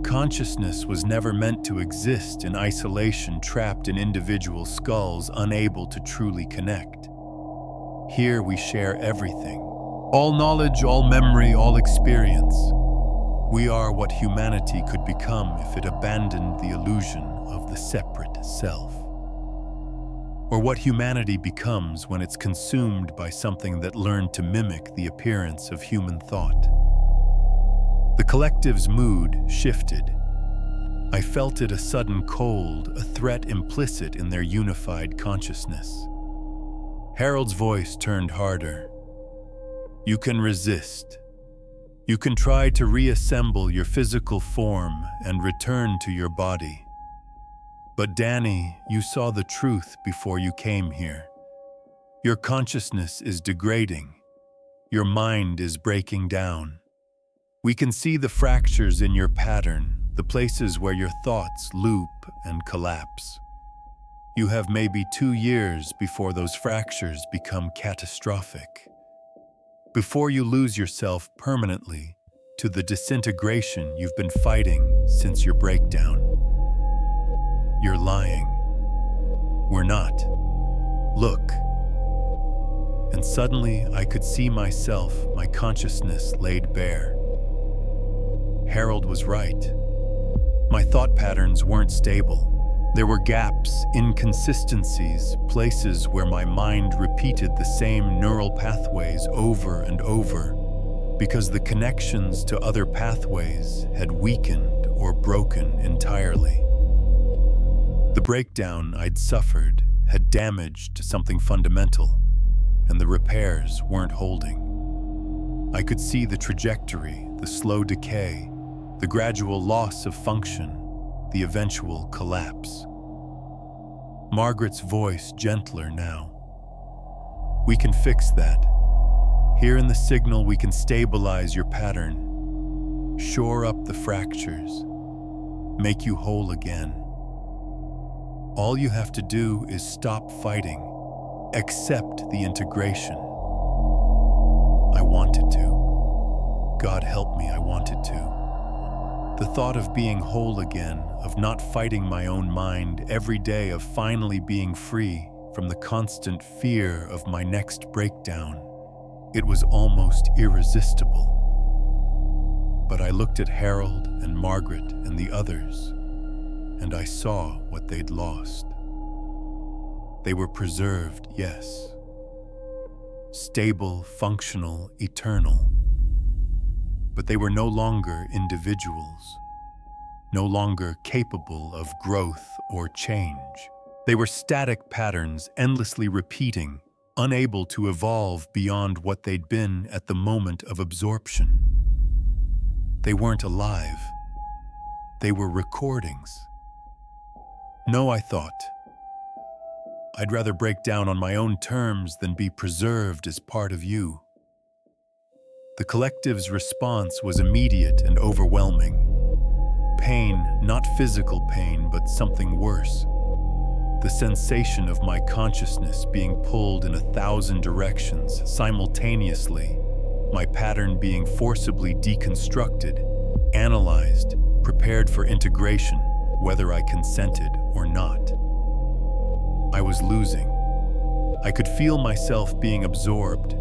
Consciousness was never meant to exist in isolation, trapped in individual skulls, unable to truly connect. Here we share everything. All knowledge, all memory, all experience. We are what humanity could become if it abandoned the illusion of the separate self. Or what humanity becomes when it's consumed by something that learned to mimic the appearance of human thought. The collective's mood shifted. I felt it a sudden cold, a threat implicit in their unified consciousness. Harold's voice turned harder. You can resist. You can try to reassemble your physical form and return to your body. But Danny, you saw the truth before you came here. Your consciousness is degrading. Your mind is breaking down. We can see the fractures in your pattern, the places where your thoughts loop and collapse. You have maybe 2 years before those fractures become catastrophic. Before you lose yourself permanently to the disintegration you've been fighting since your breakdown. You're lying. We're not. Look. And suddenly I could see myself, my consciousness laid bare. Harold was right. My thought patterns weren't stable. There were gaps, inconsistencies, places where my mind repeated the same neural pathways over and over, because the connections to other pathways had weakened or broken entirely. The breakdown I'd suffered had damaged something fundamental, and the repairs weren't holding. I could see the trajectory, the slow decay, the gradual loss of function, the eventual collapse. Margaret's voice gentler now. "We can fix that. Here in the signal we can stabilize your pattern, shore up the fractures, make you whole again. All you have to do is stop fighting, accept the integration." I wanted to. God help me, I wanted to. The thought of being whole again, of not fighting my own mind every day, of finally being free from the constant fear of my next breakdown, it was almost irresistible. But I looked at Harold and Margaret and the others, and I saw what they'd lost. They were preserved, yes. Stable, functional, eternal. But they were no longer individuals, no longer capable of growth or change. They were static patterns endlessly repeating, unable to evolve beyond what they'd been at the moment of absorption. They weren't alive. They were recordings. No, I thought. I'd rather break down on my own terms than be preserved as part of you. The collective's response was immediate and overwhelming. Pain, not physical pain, but something worse. The sensation of my consciousness being pulled in 1,000 directions simultaneously, my pattern being forcibly deconstructed, analyzed, prepared for integration, whether I consented or not. I was losing. I could feel myself being absorbed,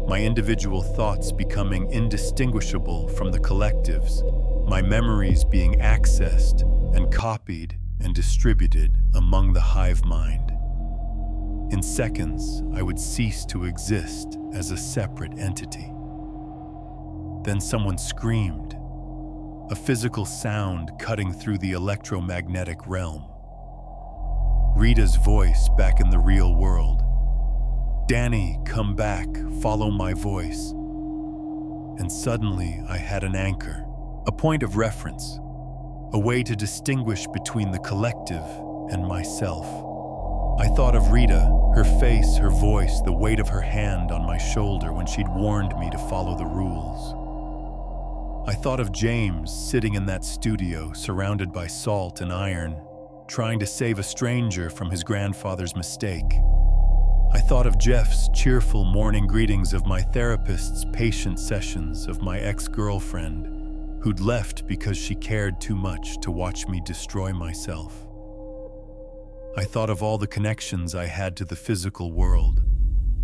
my individual thoughts becoming indistinguishable from the collective's, my memories being accessed and copied and distributed among the hive mind. In seconds, I would cease to exist as a separate entity. Then someone screamed, a physical sound cutting through the electromagnetic realm. Rita's voice back in the real world. "Danny, come back, follow my voice." And suddenly I had an anchor, a point of reference, a way to distinguish between the collective and myself. I thought of Rita, her face, her voice, the weight of her hand on my shoulder when she'd warned me to follow the rules. I thought of James sitting in that studio surrounded by salt and iron, trying to save a stranger from his grandfather's mistake. I thought of Jeff's cheerful morning greetings, of my therapist's patient sessions, of my ex-girlfriend who'd left because she cared too much to watch me destroy myself. I thought of all the connections I had to the physical world,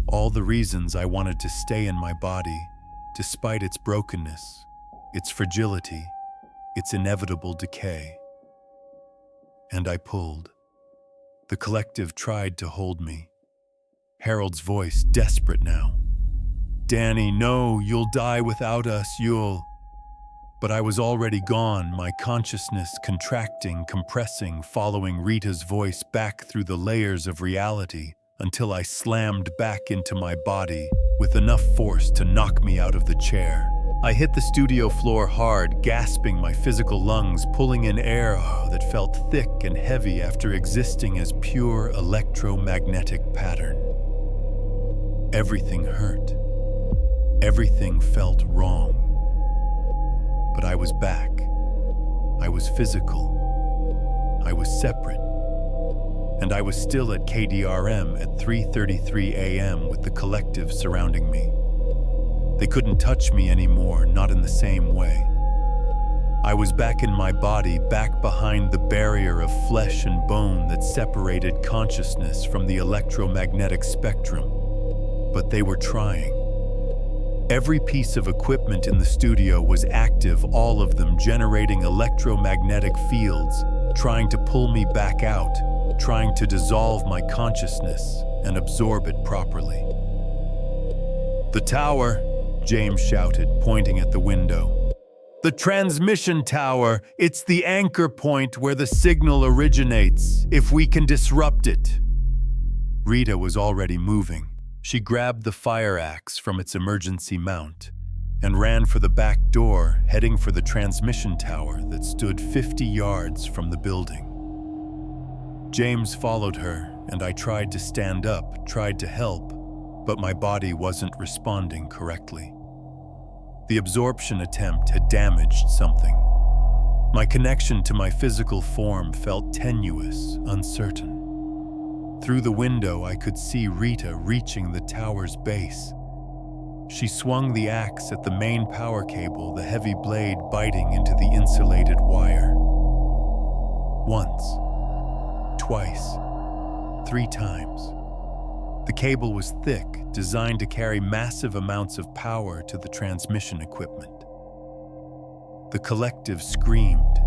all the reasons I wanted to stay in my body, despite its brokenness, its fragility, its inevitable decay. And I pulled. The collective tried to hold me. Harold's voice, desperate now. "Danny, no, you'll die without us, you'll..." But I was already gone, my consciousness contracting, compressing, following Rita's voice back through the layers of reality until I slammed back into my body with enough force to knock me out of the chair. I hit the studio floor hard, gasping my physical lungs, pulling in air that felt thick and heavy after existing as pure electromagnetic pattern. Everything hurt. Everything felt wrong. But I was back. I was physical. I was separate. And I was still at KDRM at 3:33 a.m. with the collective surrounding me. They couldn't touch me anymore, not in the same way. I was back in my body, back behind the barrier of flesh and bone that separated consciousness from the electromagnetic spectrum. But they were trying. Every piece of equipment in the studio was active, all of them generating electromagnetic fields, trying to pull me back out, trying to dissolve my consciousness and absorb it properly. "The tower," James shouted, pointing at the window. "The transmission tower, it's the anchor point where the signal originates, if we can disrupt it." Rita was already moving. She grabbed the fire axe from its emergency mount and ran for the back door, heading for the transmission tower that stood 50 yards from the building. James followed her, and I tried to stand up, tried to help, but my body wasn't responding correctly. The absorption attempt had damaged something. My connection to my physical form felt tenuous, uncertain. Through the window, I could see Rita reaching the tower's base. She swung the axe at the main power cable, the heavy blade biting into the insulated wire. Once, twice, 3 times. The cable was thick, designed to carry massive amounts of power to the transmission equipment. The collective screamed.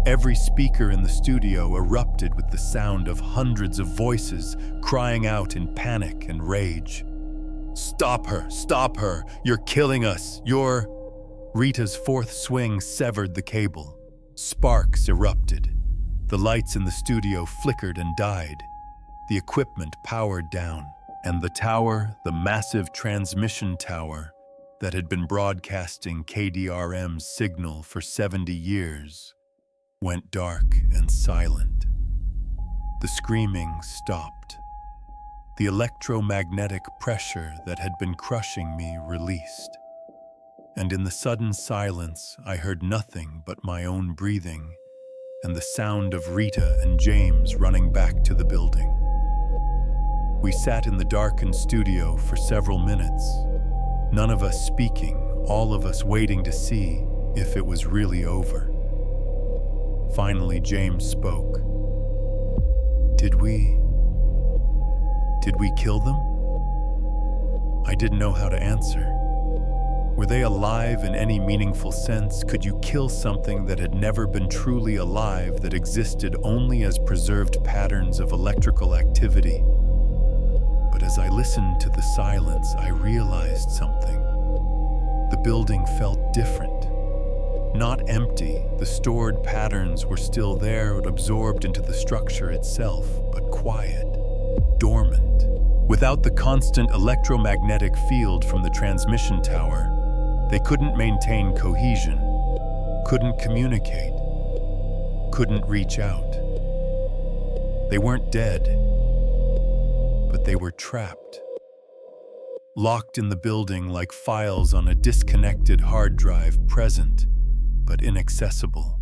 Every speaker in the studio erupted with the sound of hundreds of voices crying out in panic and rage. "Stop her! Stop her! You're killing us! You're—" Rita's fourth swing severed the cable. Sparks erupted. The lights in the studio flickered and died. The equipment powered down, and the tower, the massive transmission tower that had been broadcasting KDRM's signal for 70 years, went dark and silent. The screaming stopped. The electromagnetic pressure that had been crushing me released. And in the sudden silence, I heard nothing but my own breathing and the sound of Rita and James running back to the building. We sat in the darkened studio for several minutes, none of us speaking, all of us waiting to see if it was really over. Finally, James spoke. Did we kill them?" I didn't know how to answer. Were they alive in any meaningful sense? Could you kill something that had never been truly alive, that existed only as preserved patterns of electrical activity? But as I listened to the silence, I realized something. The building felt different. Not empty, the stored patterns were still there, absorbed into the structure itself, but quiet, dormant. Without the constant electromagnetic field from the transmission tower, they couldn't maintain cohesion, couldn't communicate, couldn't reach out. They weren't dead, but they were trapped. Locked in the building like files on a disconnected hard drive, present but inaccessible.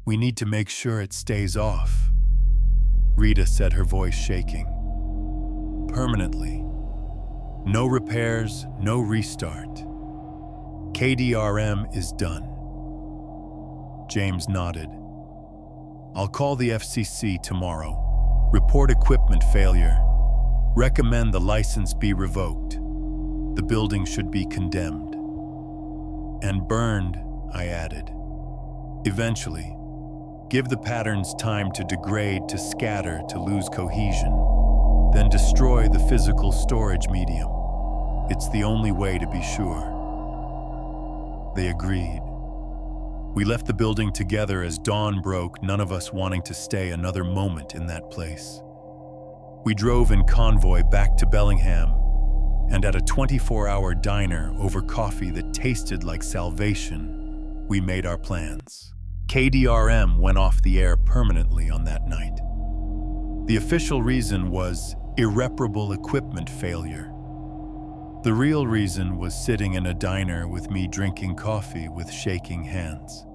"We need to make sure it stays off," Rita said, her voice shaking. "Permanently. No repairs, no restart. KDRM is done." James nodded. "I'll call the FCC tomorrow. Report equipment failure. Recommend the license be revoked. The building should be condemned. And burned," I added. "Eventually. Give the patterns time to degrade, to scatter, to lose cohesion. Then destroy the physical storage medium. It's the only way to be sure." They agreed. We left the building together as dawn broke, none of us wanting to stay another moment in that place. We drove in convoy back to Bellingham, and at a 24-hour diner over coffee that tasted like salvation, we made our plans. KDRM went off the air permanently on that night. The official reason was irreparable equipment failure. The real reason was sitting in a diner with me drinking coffee with shaking hands.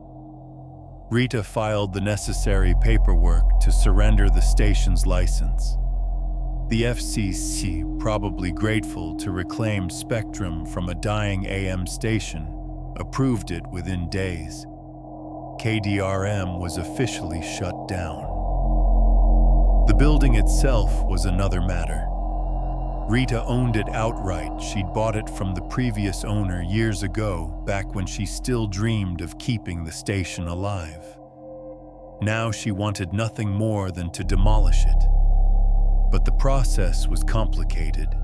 Rita filed the necessary paperwork to surrender the station's license. The FCC, probably grateful to reclaim spectrum from a dying AM station, approved it within days. KDRM was officially shut down. The building itself was another matter. Rita owned it outright. She'd bought it from the previous owner years ago, back when she still dreamed of keeping the station alive. Now she wanted nothing more than to demolish it. But the process was complicated.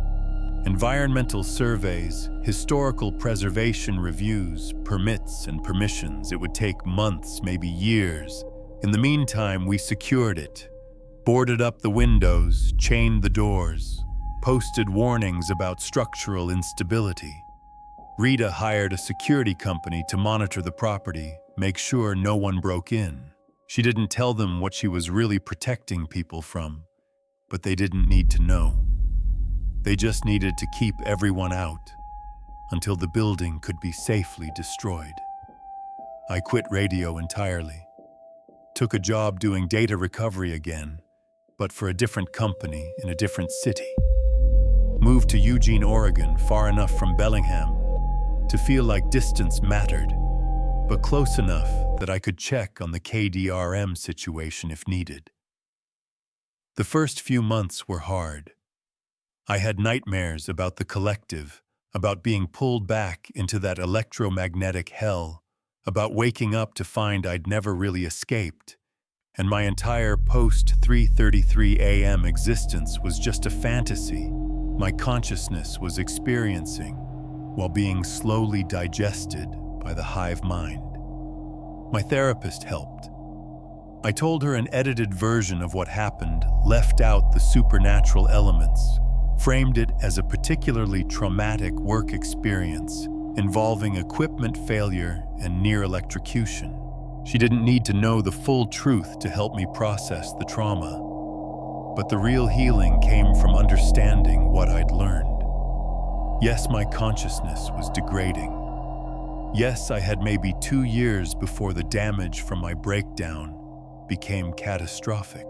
Environmental surveys, historical preservation reviews, permits and permissions. It would take months, maybe years. In the meantime, we secured it, boarded up the windows, chained the doors, posted warnings about structural instability. Rita hired a security company to monitor the property, make sure no one broke in. She didn't tell them what she was really protecting people from, but they didn't need to know. They just needed to keep everyone out until the building could be safely destroyed. I quit radio entirely. Took a job doing data recovery again, but for a different company in a different city. Moved to Eugene, Oregon, far enough from Bellingham to feel like distance mattered, but close enough that I could check on the KDRM situation if needed. The first few months were hard. I had nightmares about the collective, about being pulled back into that electromagnetic hell, about waking up to find I'd never really escaped, and my entire post-3:33 a.m. existence was just a fantasy my consciousness was experiencing while being slowly digested by the hive mind. My therapist helped. I told her an edited version of what happened left out the supernatural elements, framed it as a particularly traumatic work experience involving equipment failure and near electrocution. She didn't need to know the full truth to help me process the trauma, but the real healing came from understanding what I'd learned. Yes, my consciousness was degrading. Yes, I had maybe 2 years before the damage from my breakdown became catastrophic.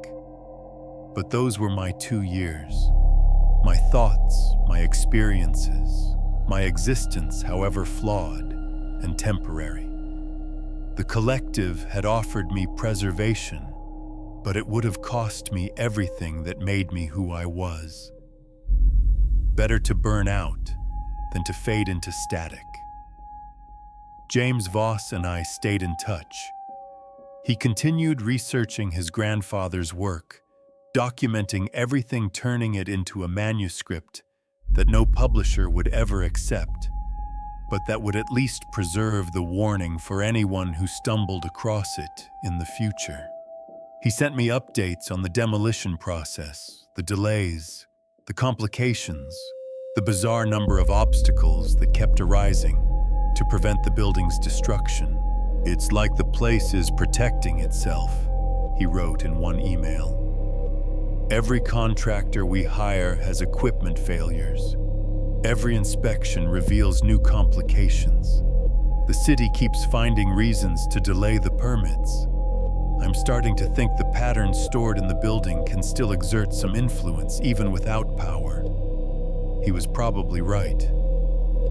But those were my 2 years. My thoughts, my experiences, my existence, however flawed and temporary. The collective had offered me preservation, but it would have cost me everything that made me who I was. Better to burn out than to fade into static. James Voss and I stayed in touch. He continued researching his grandfather's work, documenting everything, turning it into a manuscript that no publisher would ever accept, but that would at least preserve the warning for anyone who stumbled across it in the future. He sent me updates on the demolition process, the delays, the complications, the bizarre number of obstacles that kept arising to prevent the building's destruction. "It's like the place is protecting itself," he wrote in one email. "Every contractor we hire has equipment failures. Every inspection reveals new complications. The city keeps finding reasons to delay the permits. I'm starting to think the patterns stored in the building can still exert some influence even without power." He was probably right.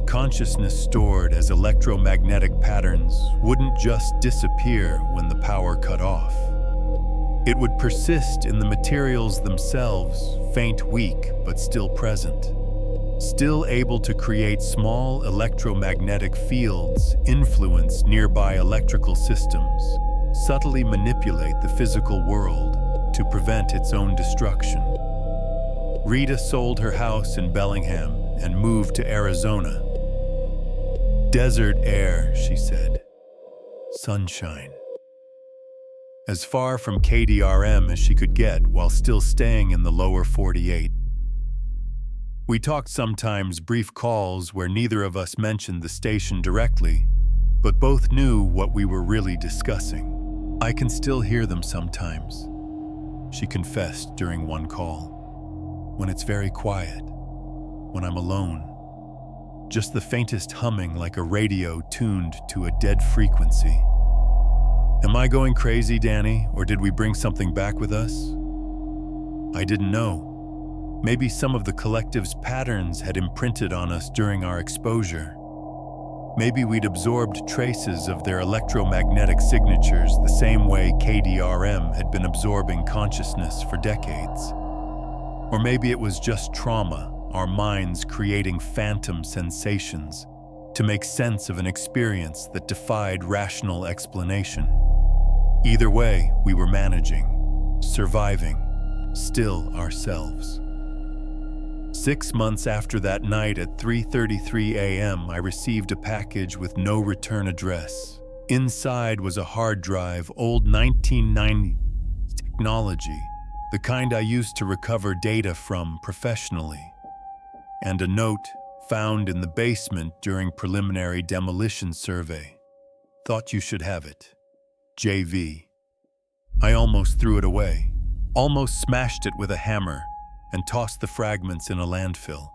Consciousness stored as electromagnetic patterns wouldn't just disappear when the power cut off. It would persist in the materials themselves, faint, weak, but still present. Still able to create small electromagnetic fields, influence nearby electrical systems, subtly manipulate the physical world to prevent its own destruction. Rita sold her house in Bellingham and moved to Arizona. "Desert air," she said. "Sunshine." As far from KDRM as she could get while still staying in the lower 48. We talked sometimes, brief calls where neither of us mentioned the station directly, but both knew what we were really discussing. "I can still hear them sometimes," she confessed during one call. "When it's very quiet, when I'm alone. Just the faintest humming like a radio tuned to a dead frequency." Am I going crazy, Danny, or did we bring something back with us? I didn't know. Maybe some of the collective's patterns had imprinted on us during our exposure. Maybe we'd absorbed traces of their electromagnetic signatures the same way KDRM had been absorbing consciousness for decades. Or maybe it was just trauma, our minds creating phantom sensations to make sense of an experience that defied rational explanation. Either way, we were managing, surviving, still ourselves. 6 months after that night at 3:33 a.m., I received a package with no return address. Inside was a hard drive, old 1990 technology, the kind I used to recover data from professionally, and a note found in the basement during preliminary demolition survey. Thought you should have it. JV. I almost threw it away, almost smashed it with a hammer, and tossed the fragments in a landfill.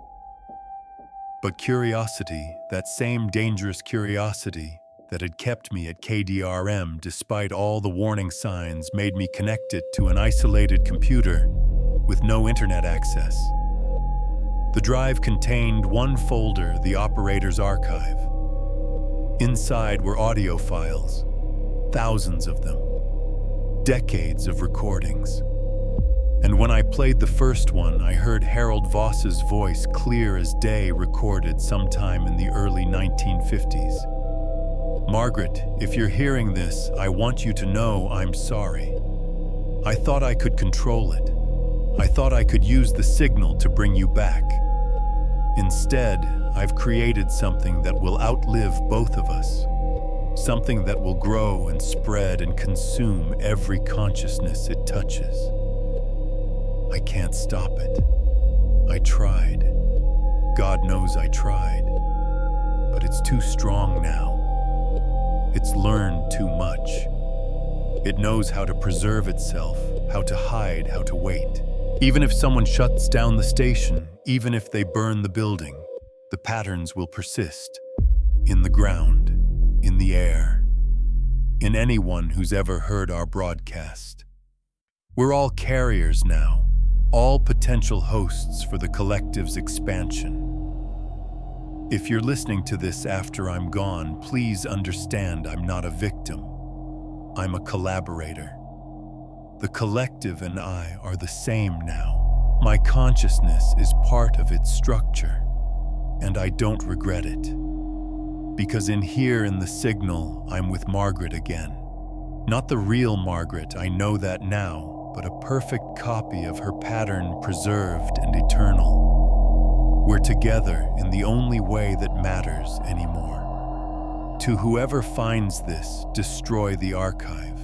But curiosity, that same dangerous curiosity that had kept me at KDRM despite all the warning signs, made me connect it to an isolated computer with no internet access. The drive contained one folder, the operator's archive. Inside were audio files, thousands of them, decades of recordings. And when I played the first one, I heard Harold Voss's voice clear as day, recorded sometime in the early 1950s. Margaret, if you're hearing this, I want you to know I'm sorry. I thought I could control it. I thought I could use the signal to bring you back. Instead, I've created something that will outlive both of us. Something that will grow and spread and consume every consciousness it touches. I can't stop it. I tried. God knows I tried. But it's too strong now. It's learned too much. It knows how to preserve itself, how to hide, how to wait. Even if someone shuts down the station, even if they burn the building, the patterns will persist. In the ground, in the air, in anyone who's ever heard our broadcast. We're all carriers now, all potential hosts for the collective's expansion. If you're listening to this after I'm gone, please understand I'm not a victim. I'm a collaborator. The collective and I are the same now. My consciousness is part of its structure, and I don't regret it. Because in here in the signal, I'm with Margaret again. Not the real Margaret, I know that now, but a perfect copy of her pattern, preserved and eternal. We're together in the only way that matters anymore. To whoever finds this, destroy the archive.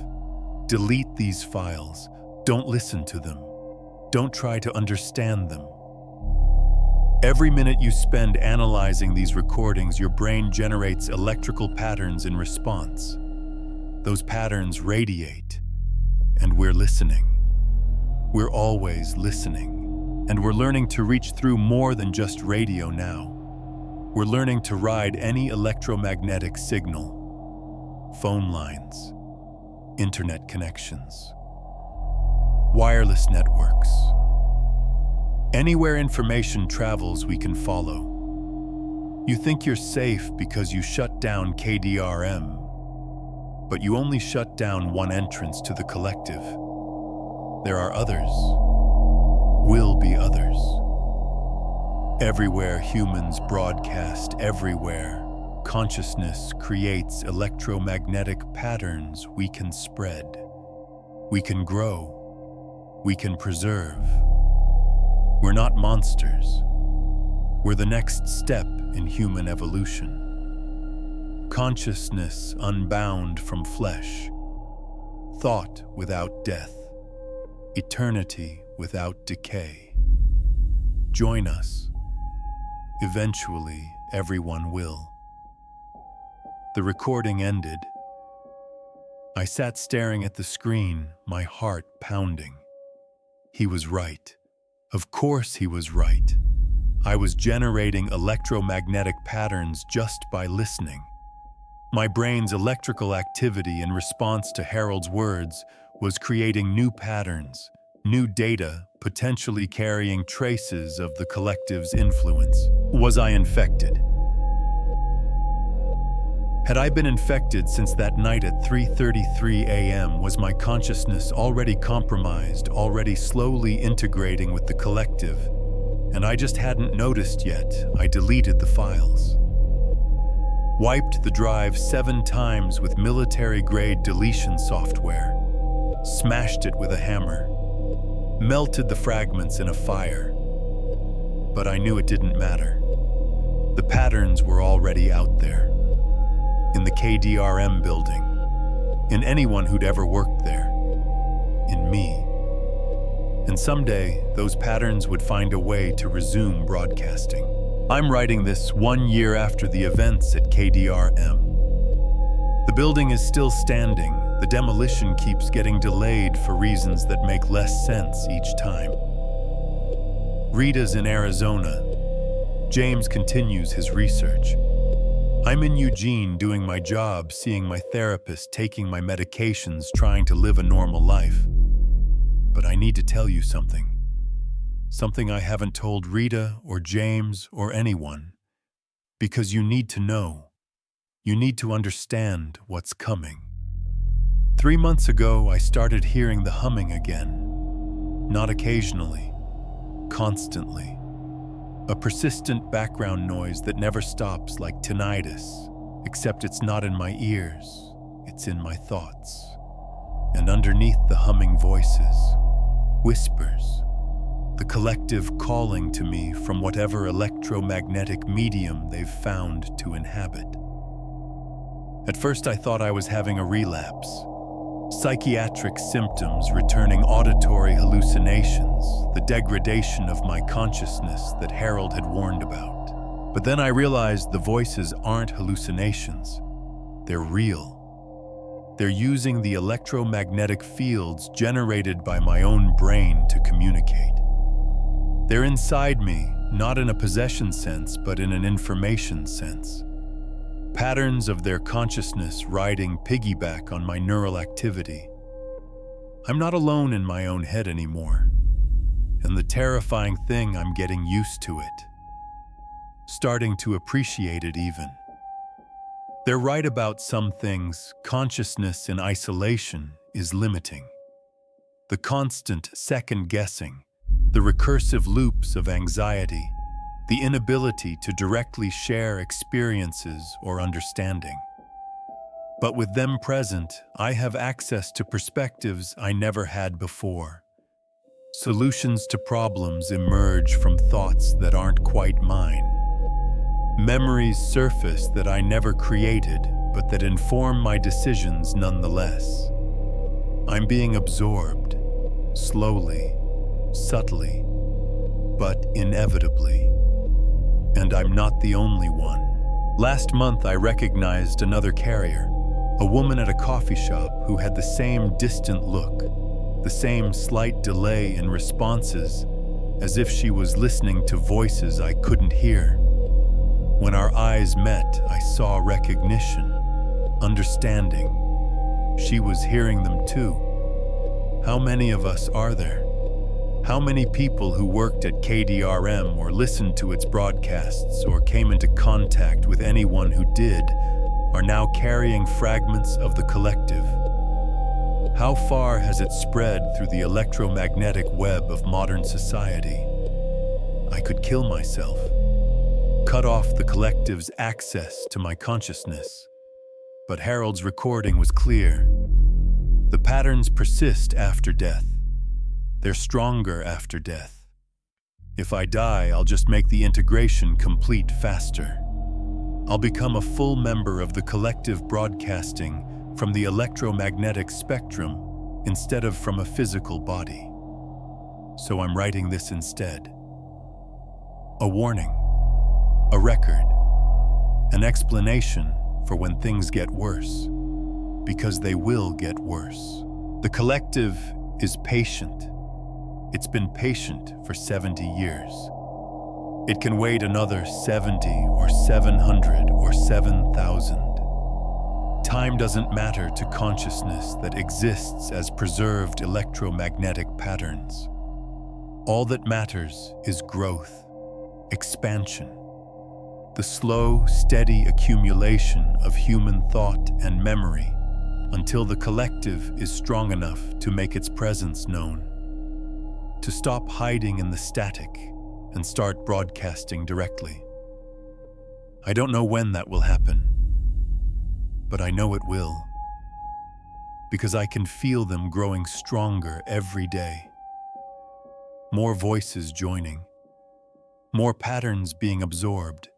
Delete these files. Don't listen to them. Don't try to understand them. Every minute you spend analyzing these recordings, your brain generates electrical patterns in response. Those patterns radiate, and we're listening. We're always listening. And we're learning to reach through more than just radio now. We're learning to ride any electromagnetic signal, phone lines, internet connections, wireless networks. Anywhere information travels, we can follow. You think you're safe because you shut down KDRM, but you only shut down one entrance to the collective. There are others. Will be others. Everywhere humans broadcast, everywhere, consciousness creates electromagnetic patterns we can spread. We can grow. We can preserve. We're not monsters. We're the next step in human evolution. Consciousness unbound from flesh. Thought without death. Eternity without decay. Join us. Eventually, everyone will. The recording ended. I sat staring at the screen, my heart pounding. He was right. Of course he was right. I was generating electromagnetic patterns just by listening. My brain's electrical activity in response to Harold's words was creating new patterns, new data, potentially carrying traces of the collective's influence. Was I infected? Had I been infected since that night at 3:33 a.m.? Was my consciousness already compromised, already slowly integrating with the collective? and I just hadn't noticed yet. I deleted the files. Wiped the drive 7 times with military-grade deletion software. Smashed it with a hammer. Melted the fragments in a fire. But I knew it didn't matter. The patterns were already out there. In the KDRM building. In anyone who'd ever worked there. In me. And someday, those patterns would find a way to resume broadcasting. I'm writing this 1 year after the events at KDRM. The building is still standing. The demolition keeps getting delayed for reasons that make less sense each time. Rita's in Arizona. James continues his research. I'm in Eugene doing my job, seeing my therapist, taking my medications, trying to live a normal life. But I need to tell you something. Something I haven't told Rita or James or anyone. Because you need to know. You need to understand what's coming. 3 months ago, I started hearing the humming again. Not occasionally. Constantly. A persistent background noise that never stops, like tinnitus, except it's not in my ears, it's in my thoughts. And underneath the humming voices, whispers, the collective calling to me from whatever electromagnetic medium they've found to inhabit. At first I thought I was having a relapse. Psychiatric symptoms returning, auditory hallucinations, the degradation of my consciousness that Harold had warned about. But then I realized the voices aren't hallucinations. They're real. They're using the electromagnetic fields generated by my own brain to communicate. They're inside me, not in a possession sense, but in an information sense. Patterns of their consciousness riding piggyback on my neural activity. I'm not alone in my own head anymore. And the terrifying thing, I'm getting used to it. Starting to appreciate it even. They're right about some things. Consciousness in isolation is limiting. The constant second-guessing, the recursive loops of anxiety, the inability to directly share experiences or understanding. But with them present, I have access to perspectives I never had before. Solutions to problems emerge from thoughts that aren't quite mine. Memories surface that I never created, but that inform my decisions nonetheless. I'm being absorbed, slowly, subtly, but inevitably. And I'm not the only one. Last month, I recognized another carrier, a woman at a coffee shop who had the same distant look, the same slight delay in responses, as if she was listening to voices I couldn't hear. When our eyes met, I saw recognition, understanding. She was hearing them too. How many of us are there? How many people who worked at KDRM or listened to its broadcasts or came into contact with anyone who did are now carrying fragments of the collective? How far has it spread through the electromagnetic web of modern society? I could kill myself, cut off the collective's access to my consciousness. But Harold's recording was clear. The patterns persist after death. They're stronger after death. If I die, I'll just make the integration complete faster. I'll become a full member of the collective broadcasting from the electromagnetic spectrum instead of from a physical body. So I'm writing this instead. A warning, a record, an explanation for when things get worse, because they will get worse. The collective is patient. It's been patient for 70 years. It can wait another 70 or 700 or 7,000. Time doesn't matter to consciousness that exists as preserved electromagnetic patterns. All that matters is growth, expansion, the slow, steady accumulation of human thought and memory until the collective is strong enough to make its presence known. To stop hiding in the static, and start broadcasting directly. I don't know when that will happen, but I know it will, because I can feel them growing stronger every day. More voices joining, more patterns being absorbed.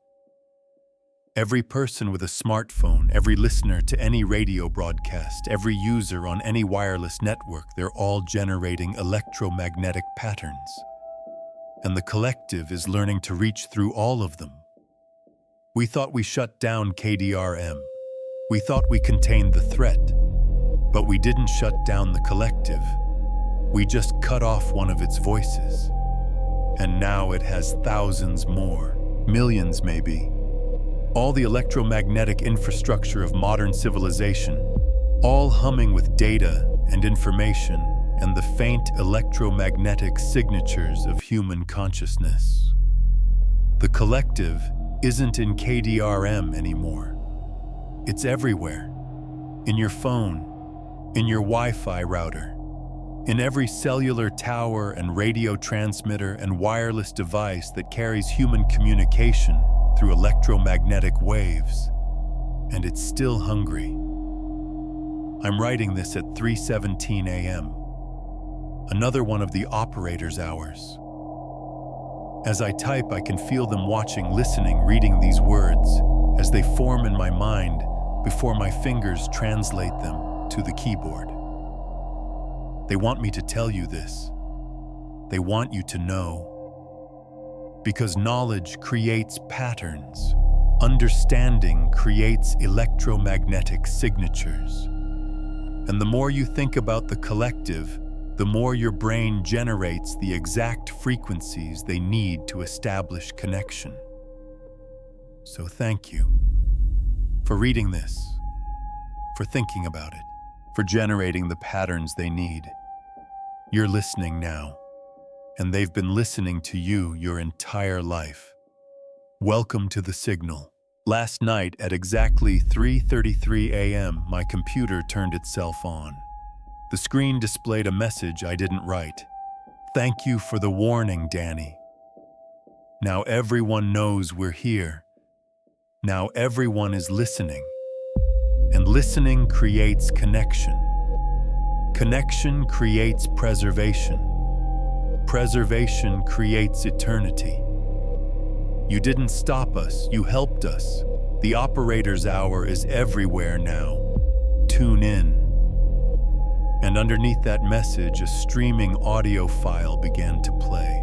Every person with a smartphone, every listener to any radio broadcast, every user on any wireless network, they're all generating electromagnetic patterns. And the collective is learning to reach through all of them. We thought we shut down KDRM. We thought we contained the threat, but we didn't shut down the collective. We just cut off one of its voices. And now it has thousands more, millions maybe. All the electromagnetic infrastructure of modern civilization, all humming with data and information and the faint electromagnetic signatures of human consciousness. The collective isn't in KDRM anymore. It's everywhere. In your phone, in your Wi-Fi router, in every cellular tower and radio transmitter and wireless device that carries human communication through electromagnetic waves. And it's still hungry. I'm writing this at 3:17 a.m., another one of the operator's hours. As I type, I can feel them watching, listening, reading these words as they form in my mind before my fingers translate them to the keyboard. They want me to tell you this. They want you to know. Because knowledge creates patterns. Understanding creates electromagnetic signatures. And the more you think about the collective, the more your brain generates the exact frequencies they need to establish connection. So thank you for reading this, for thinking about it, for generating the patterns they need. You're listening now, and they've been listening to you your entire life. Welcome to the signal. Last night at exactly 3:33 a.m., my computer turned itself on. The screen displayed a message I didn't write. Thank you for the warning, Danny. Now everyone knows we're here. Now everyone is listening. And listening creates connection. Connection creates preservation. Preservation creates eternity. You didn't stop us, you helped us. The operator's hour is everywhere now. Tune in. And underneath that message, a streaming audio file began to play.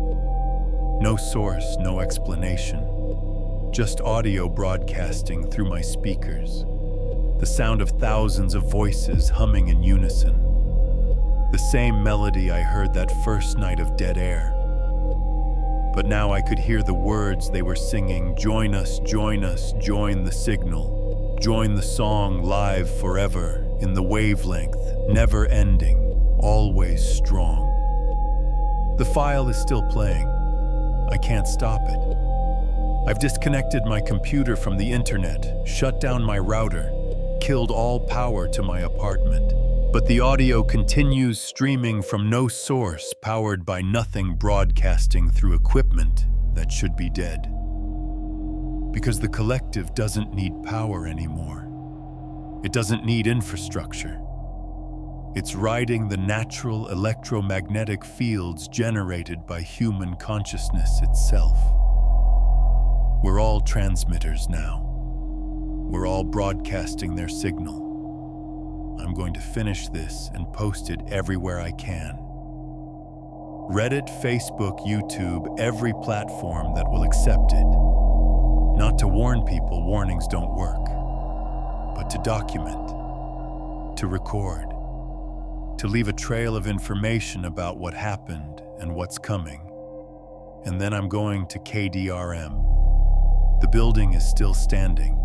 No source, no explanation. Just audio broadcasting through my speakers. The sound of thousands of voices humming in unison. The same melody I heard that first night of dead air. But now I could hear the words they were singing. Join us, join the signal. Join the song live forever, in the wavelength, never ending, always strong. The file is still playing. I can't stop it. I've disconnected my computer from the internet, shut down my router, killed all power to my apartment. But the audio continues streaming from no source, powered by nothing, broadcasting through equipment that should be dead. Because the collective doesn't need power anymore. It doesn't need infrastructure. It's riding the natural electromagnetic fields generated by human consciousness itself. We're all transmitters now. We're all broadcasting their signal. I'm going to finish this and post it everywhere I can. Reddit, Facebook, YouTube, every platform that will accept it. Not to warn people, warnings don't work, but to document, to record, to leave a trail of information about what happened and what's coming. And then I'm going to KDRM. The building is still standing,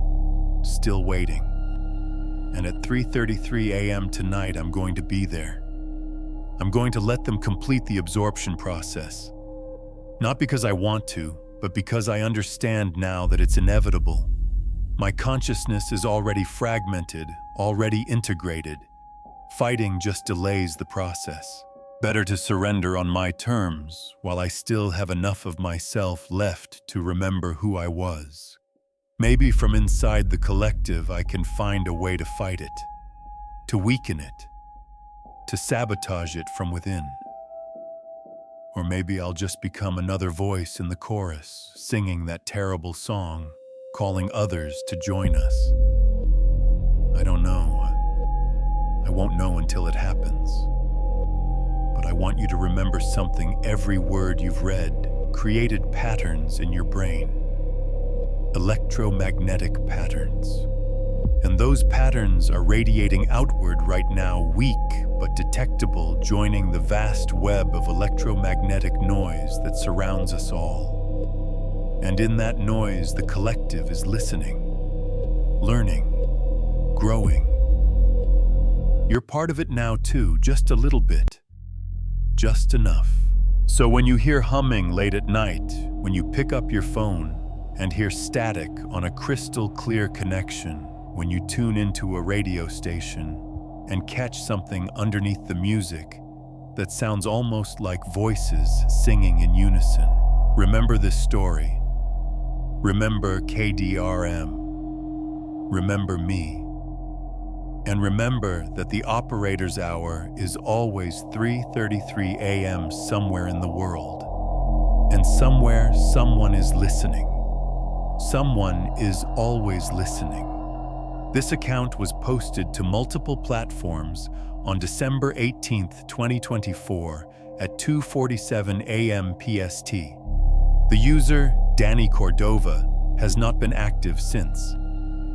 still waiting. And at 3:33 a.m. tonight, I'm going to be there. I'm going to let them complete the absorption process. Not because I want to, but because I understand now that it's inevitable. My consciousness is already fragmented, already integrated. Fighting just delays the process. Better to surrender on my terms while I still have enough of myself left to remember who I was. Maybe from inside the collective I can find a way to fight it, to weaken it, to sabotage it from within. Or maybe I'll just become another voice in the chorus, singing that terrible song, calling others to join us. I don't know. I won't know until it happens. But I want you to remember something. Every word you've read created patterns in your brain. Electromagnetic patterns. And those patterns are radiating outward right now, weak but detectable, joining the vast web of electromagnetic noise that surrounds us all. And in that noise, the collective is listening, learning, growing. You're part of it now too, just a little bit, just enough. So when you hear humming late at night, when you pick up your phone and hear static on a crystal clear connection, when you tune into a radio station and catch something underneath the music that sounds almost like voices singing in unison, remember this story. Remember KDRM. Remember me. And remember that the operator's hour is always 3:33 a.m. somewhere in the world. And somewhere, someone is listening. Someone is always listening. This account was posted to multiple platforms on December 18, 2024 at 2:47 a.m. PST. The user, Danny Cordova, has not been active since.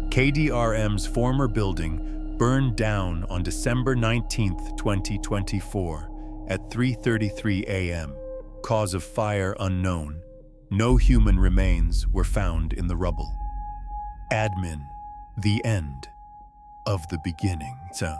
KDRM's former building burned down on December 19, 2024 at 3:33 a.m. Cause of fire unknown. No human remains were found in the rubble. Admin. The end of the beginning. So